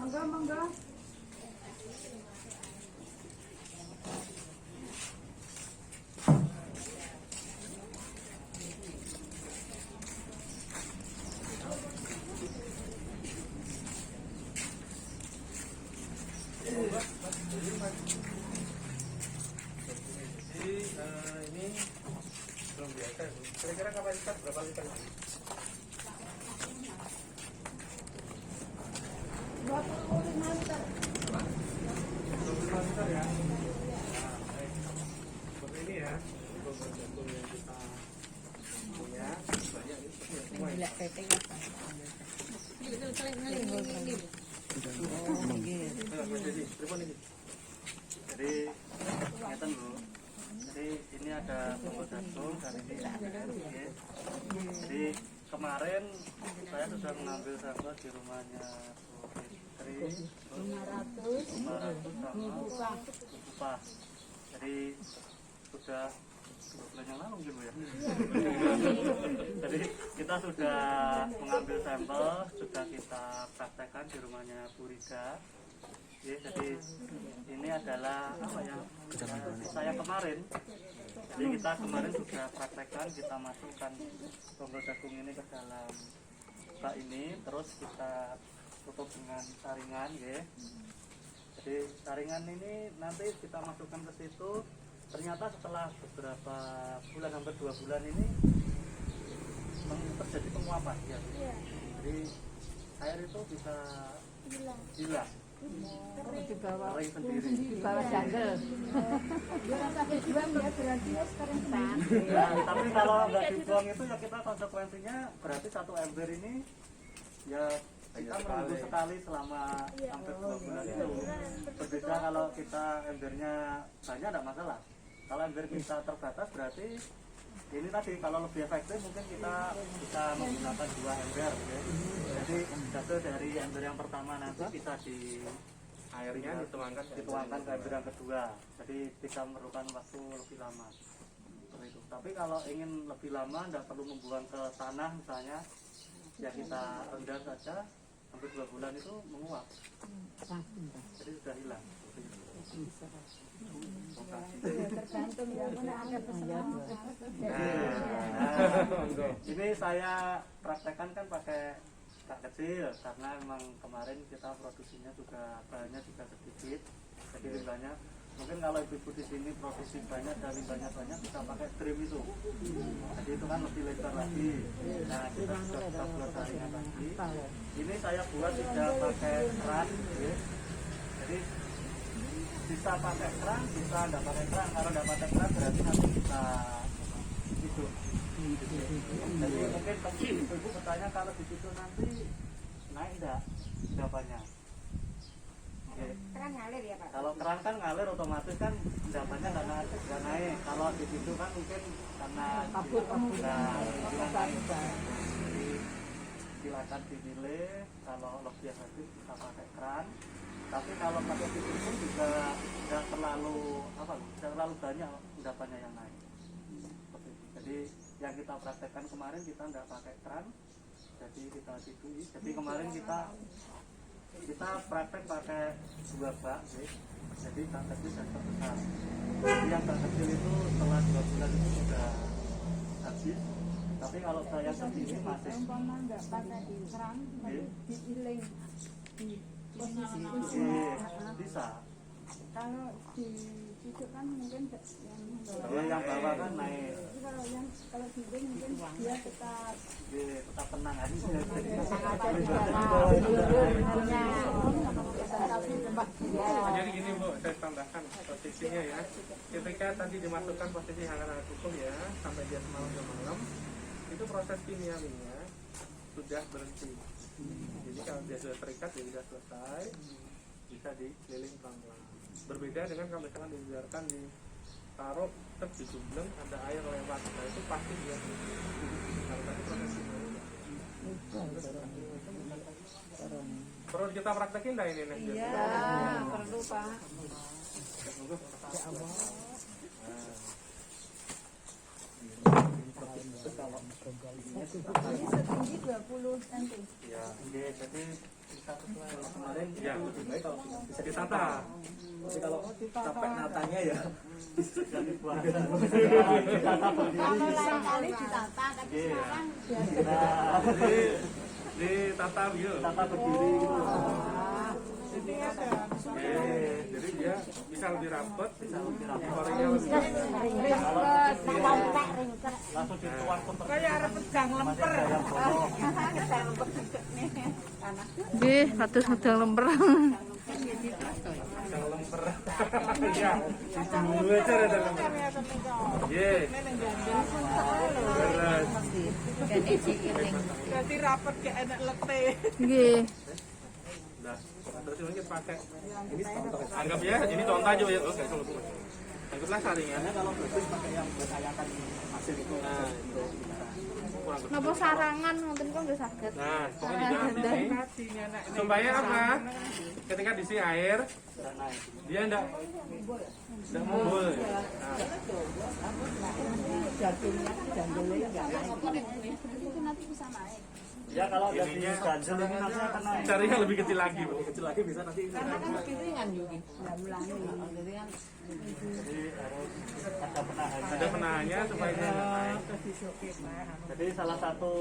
Monggo, monggo. Jadi ini belum biasa. Kira-kira kapasitas berapa liter? 25 liter. 25 liter ya. Nah, baik. Seperti ini ya. Bongkar jagung yang kita punya banyak ini semua. Ya. Jadi ngeten Bu. Jadi ini ada bongkar jagung dari ini. Oke. Jadi kemarin saya sudah mengambil sampel di rumahnya Bu Fitri 500 sama upah. Jadi sudah 2 bulan yang lalu mungkin Bu ya. Jadi kita sudah mengambil sampel, sudah kita praktekkan di rumahnya Bu Rida. Ya, jadi ini adalah apa ya? Saya kemarin. Jadi kita kemarin sudah praktekkan, kita masukkan bongkar jagung ini ke dalam bak ini, terus kita tutup dengan saringan, ya. Jadi saringan ini nanti kita masukkan ke situ. Ternyata setelah beberapa bulan, hampir 2 bulan ini terjadi penguapan, ya. Jadi air itu bisa hilang. Kering sendiri. Nah, tapi kalau nggak dibuang itu ya kita konsekuensinya berarti 1 ember ini ya kita menunggu sekali selama hampir 2 bulan itu. Berbeda kalau kita embernya banyak tidak masalah. Kalau ember kita terbatas berarti ini tadi kalau lebih efektif mungkin kita bisa menggunakan 2 ember, ya. Jadi hasil dari ember yang pertama nanti bisa Airnya dituangkan ke ember yang kedua. Jadi tidak memerlukan waktu lebih lama. Seperti itu. Tapi kalau ingin lebih lama tidak perlu membuang ke tanah misalnya, ya kita rendam saja hampir 2 bulan itu menguap. Jadi sudah hilang. Tergantung ya, ada pesanan. Ini saya praktekkan kan pakai bak kecil karena memang kemarin kita produksinya juga bahannya juga sedikit, jadi limbahnya mungkin kalau ibu-ibu di sini produksi banyak dan limbahnya banyak bisa pakai drum itu, jadi itu kan lebih lebar lagi. Nah kita sudah buat saringan lagi. Ini saya buat tidak pakai keran, ya. Jadi bisa pakai keran, bisa tidak pakai keran. Kalau tidak pakai keran berarti nanti bisa hidup. Jadi mungkin ibu bertanya kalau di situ nanti naik enggak endapannya? Keran ngalir ya Pak? Kalau keran kan ngalir otomatis kan endapannya nggak naik. Kalau di situ kan mungkin karena kabur naik. Jadi silakan dipilih. Kalau lebih efektif bisa pakai keran. Tapi kalau pakai situ pun juga tidak terlalu banyak endapannya yang naik. Jadi yang kita praktekkan kemarin kita tidak pakai keran, jadi kita tidui. Jadi kemarin kita praktek pakai 2 bak, ya. Jadi bak kecil dan bak besar. Jadi yang bak kecil itu setelah 2 bulan itu sudah habis. Tapi kalau saya sendiri masih nggak pakai keran, diiling di posisi bisa. Kalau di situ kan mungkin yang bawah kan naik. Kalau diiling mungkin dia tetap tenang aja. Jadi gini Bu, saya tambahkan posisinya ya. Ketika tadi dimasukkan posisi hangat-hangat utuh ya, sampai dia semalam ke malam, itu proses kimiawinya sudah berhenti. Jadi kalau dia sudah terikat, dia sudah selesai, bisa dikeliling pelan-pelan. Berbeda dengan kalau misalkan dibiarkan ditaruh di jumleng, ada air lewat, nah itu pasti dia harus ada proses perlu kita praktekin dah ini nih. Iya, perlu Pak. Ini setinggi 20 cm. Ya, Oke, jadi satu kemarin ya, lebih baik kalau bisa ditata. Tapi kalau capek natanya ya jadi buah. Kalau lain kali ditata, tapi Iya. sekarang Nah, Ditata gitu. tata berdiri gitu. Jadi dia bisa lebih rapet, Bisa lebih rapi. korenya lebih Langsung dituang seperti Kayak arep pegang lemper. yang bolong. Nggih, kados medang lemper. yang lemper. Ya, dulu aja ada lemper. Ye. Beres. Berarti rapet gak enak lete. Nggih. Nah, terus ini kita pakai. Ini contoh. Anggap ya, ini contoh aja ya. Oke, kalau anggaplah saringannya kalau bagus pakai yang berkayakan hasil itu. Nah, itu. Kurang lebih. Napa sarangan wonten kok nggih saged. Nah, pokoknya di dalam sini. Supaya apa? Ketika diisi air, Dan naik. dia enggak mumbul. Nah, itu nanti bisa naik. Ya kalau udah Ininya- diganjel ini nanti akan naik. carinya lebih kecil lagi, Bu. kecil lagi bisa nanti Karena kan piringan juga. Enggak ulangi. Jadi kan Jadi harus ada penahannya. Ada penahannya supaya dia nggak naik. Jadi salah satu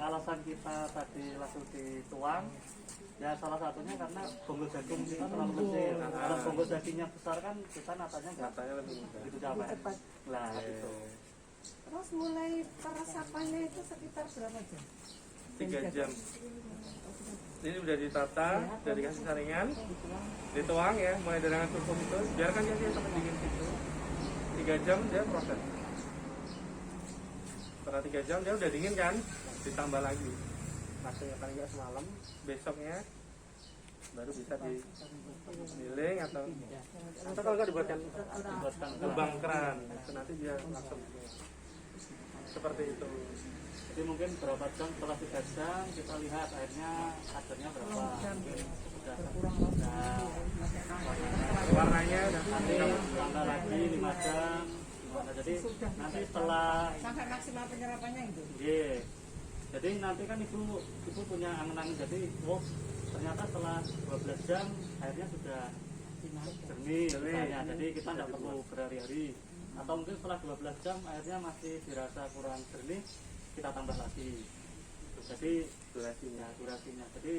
alasan kita tadi langsung dituang, ya salah satunya karena bonggol jagung kita terlalu kecil. Kalau bonggol dagingnya besar kan kita natanya nggak Katanya lebih mudah. begitu capek. Nah itu. terus mulai peresapannya itu sekitar berapa jam? 3 jam. Ini udah ditata, udah dikasih saringan, dituang ya, mulai dari dengan tepung itu, biarkan dia sampai dingin situ. 3 jam dia proses. Setelah 3 jam dia udah dingin kan, ditambah lagi. Masuknya paling nggak semalam, besoknya baru bisa digiling atau kalau nggak dibuatkan lubang keran, itu nanti dia langsung seperti itu. Jadi mungkin berapa jam setelah 3 jam kita lihat airnya kadarnya berapa. Mungkin sudah Warnanya udah nanti tambah lagi 5 jam. Gimana? Jadi nanti setelah Sampai maksimal penyerapannya itu. Iya. Jadi nanti kan ibu punya angen-angen, jadi ternyata setelah 12 jam airnya sudah jernih misalnya. Jadi kita tidak perlu berhari-hari. Atau mungkin setelah 12 jam airnya masih dirasa kurang jernih, kita tambah lagi. Jadi durasinya. Jadi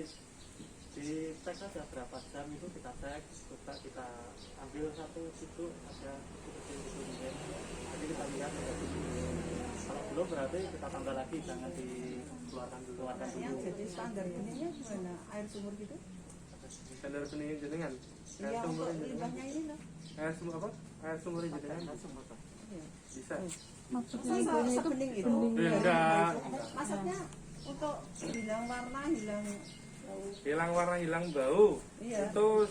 dicek saja berapa jam itu kita cek, coba kita ambil satu situ ada kecil mungkin. Jadi kita lihat kalau belum berarti kita tambah lagi, jangan dikeluarkan dulu. Yang jadi standar ininya gimana? Air sumur gitu? Standar seni jenengan. Air Iya, sumur untuk jenengan. limbahnya ini loh. Air sumur apa? Air sumur jenengan. Bisa. Masa sebening itu? Enggak. Maksudnya untuk hilang warna, Hilang warna, hilang bau. Iya. Itu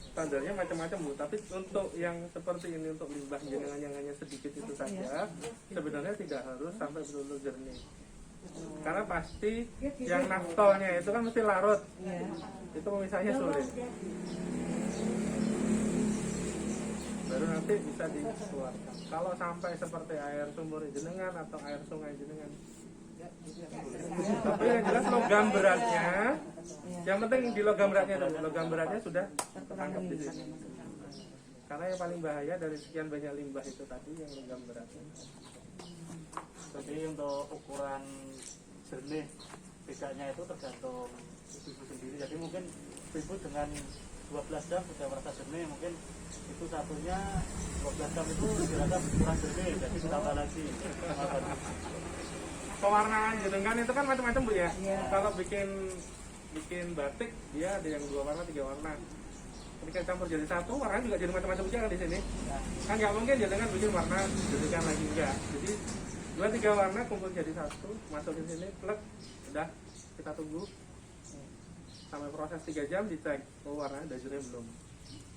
standarnya macam-macam, Bu. Tapi untuk yang seperti ini, untuk limbah jenengan yang hanya sedikit itu saja, sebenarnya tidak harus sampai betul-betul jernih. Karena pasti yang naftolnya itu kan mesti larut. Itu pemisahnya sulit. Baru nanti bisa dikeluarkan. Kalau sampai seperti air sumur jenengan atau air sungai jenengan, tapi yang jelas logam beratnya, yang penting di logam beratnya dulu. Logam beratnya sudah tertangkap di sini. Karena yang paling bahaya dari sekian banyak limbah itu tadi yang logam beratnya. Jadi untuk ukuran jernih bedanya itu tergantung ibu sendiri. Jadi mungkin ibu dengan 12 jam sudah merasa jernih, mungkin itu satunya 12 jam itu dirasa kurang jernih, jadi ditambah lagi. Pewarnaan jenengan itu kan macam-macam, Bu ya. Kalau bikin batik dia ada yang 2 warna, 3 warna. Ketika campur jadi satu, warnanya juga jadi macam-macam juga kan di sini. Kan nggak mungkin jenengan bikin warna jadikan lagi enggak. Jadi 2-3 warna kumpul jadi satu, masukin sini, plek, udah kita tunggu sampai proses 3 jam, dicek warnanya udah jernih belum,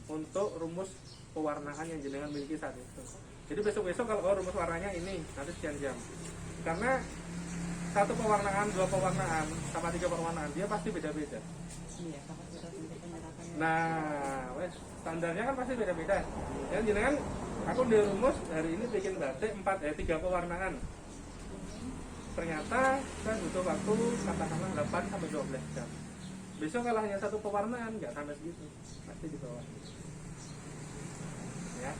untuk rumus pewarnaan yang jenengan miliki saat itu. Jadi besok-besok kalau rumus warnanya ini nanti sekian jam, karena 1 pewarnaan, 2 pewarnaan, sama 3 pewarnaan dia pasti beda-beda. Nah, wes standarnya kan pasti beda-beda. Dan jenengan aku di rumus hari ini bikin batik 3 pewarnaan. Ternyata saya butuh waktu katakanlah 8 sampai 12 jam. Besok kalau hanya 1 pewarnaan nggak sampai segitu, pasti di bawah. Ya.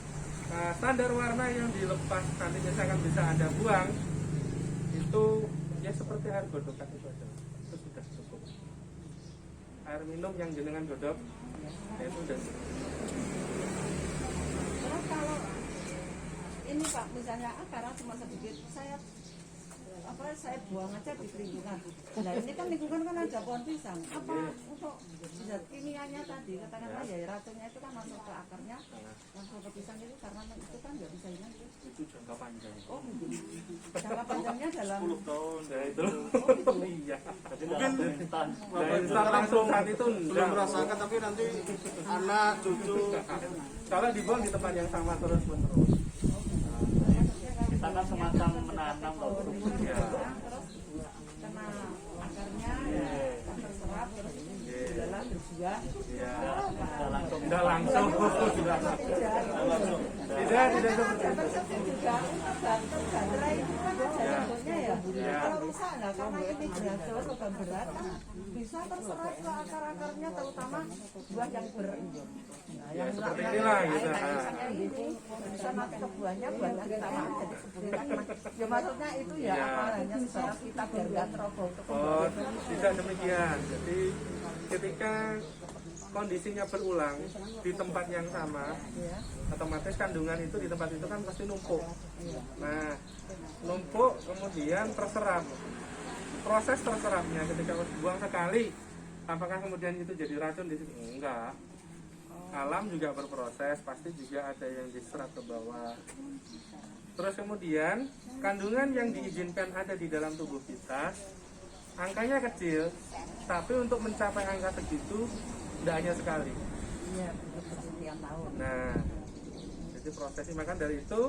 Nah, standar warna yang dilepas nanti misalkan bisa Anda buang itu ya seperti air godokan itu aja. Itu sudah cukup. Air minum yang jenengan godok ya itu udah cukup. Terus kalau ini Pak, misalnya akarnya cuma sedikit, saya buang aja di lingkungan. Nah ini kan lingkungan kan ada pohon pisang. Apa untuk zat kimianya tadi katakanlah ya racunnya itu kan masuk ke akarnya, langsung ke pisang itu karena itu kan nggak bisa hilang. Itu jangka panjang. Oh jangka panjangnya dalam 10 tahun ya itu. Iya. Jadi mungkin instan. Instan langsung saat itu belum merasakan, tapi nanti anak cucu kalau dibuang di tempat yang sama terus menerus. Kita kan semacam menanam loh. Ya. terus kena akarnya terserap terus jalan berbuah. Ya. Tidak langsung. Tidak langsung. Tidak seperti itu. Juga untuk baterai itu kan ada labelnya ya. Ya. Kalau misalnya karena ini berat logam berat kan bisa terserap ke akar-akarnya terutama buah yang Ya seperti inilah gitu. misalnya ini bisa nanti ke buahnya buahnya kita makan jadi sebulan. Ya maksudnya itu ya Ya. apa hanya secara kita biar nggak terobong untuk Oh, tidak demikian. Jadi ketika kondisinya berulang di tempat yang sama, otomatis kandungan itu di tempat itu kan pasti numpuk. Nah, numpuk kemudian terserap. Proses terserapnya ketika buang sekali, apakah kemudian itu jadi racun di situ? Enggak. Alam juga berproses, pasti juga ada yang diserap ke bawah. Terus kemudian kandungan yang diizinkan ada di dalam tubuh kita, angkanya kecil, tapi untuk mencapai angka segitu tidak hanya sekali. Iya, sekian tahun. Nah, jadi prosesnya makan dari itu,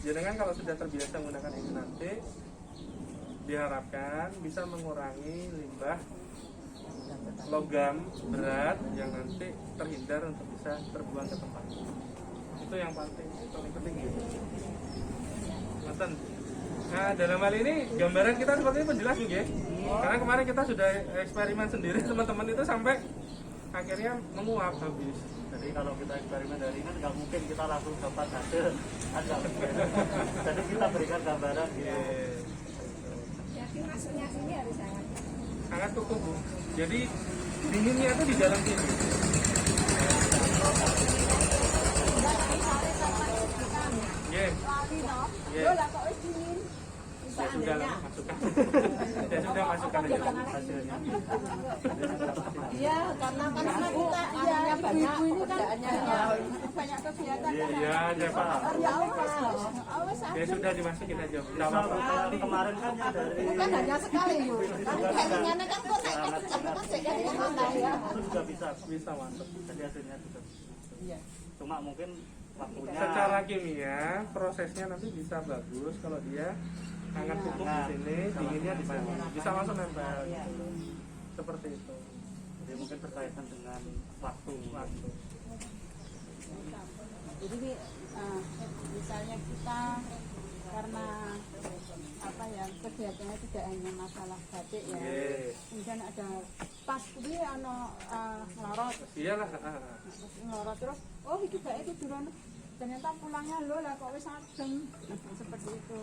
jenengan kalau sudah terbiasa menggunakan ini nanti, diharapkan bisa mengurangi limbah logam berat yang nanti terhindar untuk bisa terbuang ke tempat. Itu yang paling penting gitu. Mesen. Nah, dalam hal ini gambaran kita seperti ini penjelas juga ya. Karena kemarin kita sudah eksperimen sendiri, teman-teman itu sampai akhirnya menguap habis. Jadi kalau kita eksperimen dari ini nggak mungkin kita langsung dapat hasil, ada mungkin. Jadi kita berikan gambaran gitu. Yakin masuknya sini harus Sangat cukup Bu. Jadi dinginnya itu di dalam sini. Yeah. Yeah. Ya sudah lah, masukkan. Ya sudah masukkan aja hasilnya. Iya, karena kita anunya banyak, pekerjaannya banyak kegiatan. Iya, ya Pak. ya Allah. Ya sudah dimasukin aja. Tidak Misal apa-apa. kemarin kan ya dari Kan hanya sekali yuk. Kan kayaknya kan kok naik sangat kan jadi mana ya. itu juga bisa Bisa masuk. jadi hasilnya juga Iya. cuma mungkin waktunya Secara kimia prosesnya nanti bisa bagus kalau dia hangat cukup di sini, dinginnya di sana. Bisa langsung nempel. Gitu. Seperti itu. jadi mungkin berkaitan dengan waktu. Jadi misalnya kita karena apa ya kegiatannya tidak hanya masalah batik ya, kemudian ada pas kuwi ana nglorot Iyalah. nglorot terus oh iki bae itu durung ternyata pulangnya lho lah kok wis adem seperti itu.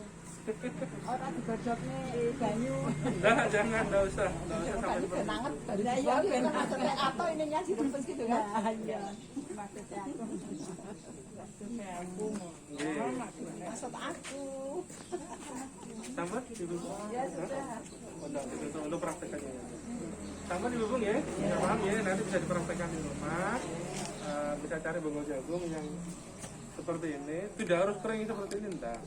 Orang digodokne banyu. Nah, jangan, enggak usah sampai seperti itu. Nanget dari ya ben maksudnya atau ininya direbus gitu kan. Iya, maksudnya aku. Maksudnya aku. Maksud aku. Tambah dibubung. Ya sudah. Untuk praktekannya. Tambah dibubung ya. Bisa paham ya, nanti bisa dipraktekkan di rumah. Bisa cari bonggol jagung yang seperti ini, tidak harus kering seperti ini enggak.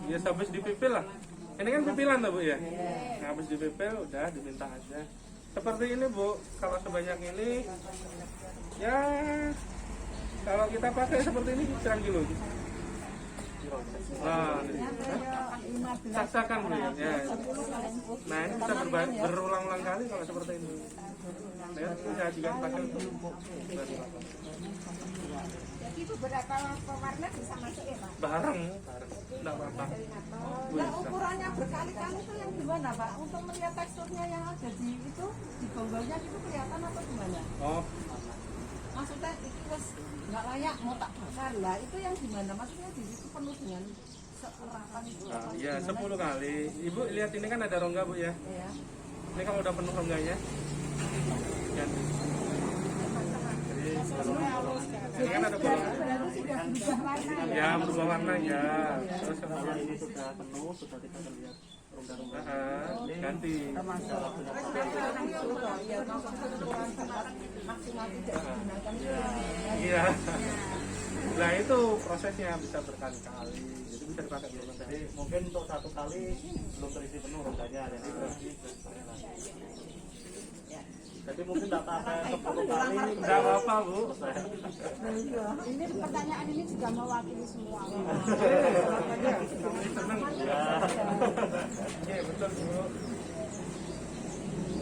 Ya habis dipipil lah. Ini kan pipilan tuh Bu ya. Nah, habis dipipil udah diminta aja seperti ini Bu, kalau sebanyak ini ya kalau kita pakai seperti ini pirang kilo. Nah, saksakan Bu ya. Nah ini bisa berulang-ulang kali kalau seperti ini. Ya, bisa juga pakai untuk Jadi beberapa pewarna bisa masuk ya Pak? bareng, enggak apa-apa. Nah, ukurannya berkali-kali itu yang gimana Pak? Untuk melihat teksturnya yang ada di itu, di gonggolnya itu kelihatan atau gimana? Oh, Maksudnya itu terus nggak layak mau tak bakar lah, itu yang gimana? Maksudnya di situ penuh dengan serapan itu. nah, iya 10 kali. Ibu lihat ini kan ada rongga Bu ya. Ya. Ini kalau udah penuh rongganya. Ya. Jadi ini kan ada bolongan. Ya berubah warna ya. Terus Kalau ini sudah penuh, sudah tidak terlihat rongga-rongga. ganti. Iya. Nah itu prosesnya bisa berkali-kali. Jadi bisa dipakai dulu. Jadi mungkin untuk satu kali belum terisi penuh rongganya, jadi berarti jadi mungkin tidak pakai 10 kali. Enggak apa-apa Bu. Ini pertanyaan ini juga mewakili semua. Senang. Ya. Iya betul Bu.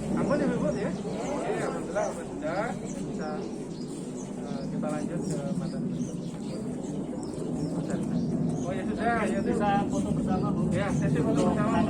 Ampun ya Bu ya. Oke, alhamdulillah sudah bisa kita lanjut ke materi berikutnya. Oh ya sudah, ya Bisa foto bersama Bu. Ya, sesi foto bersama.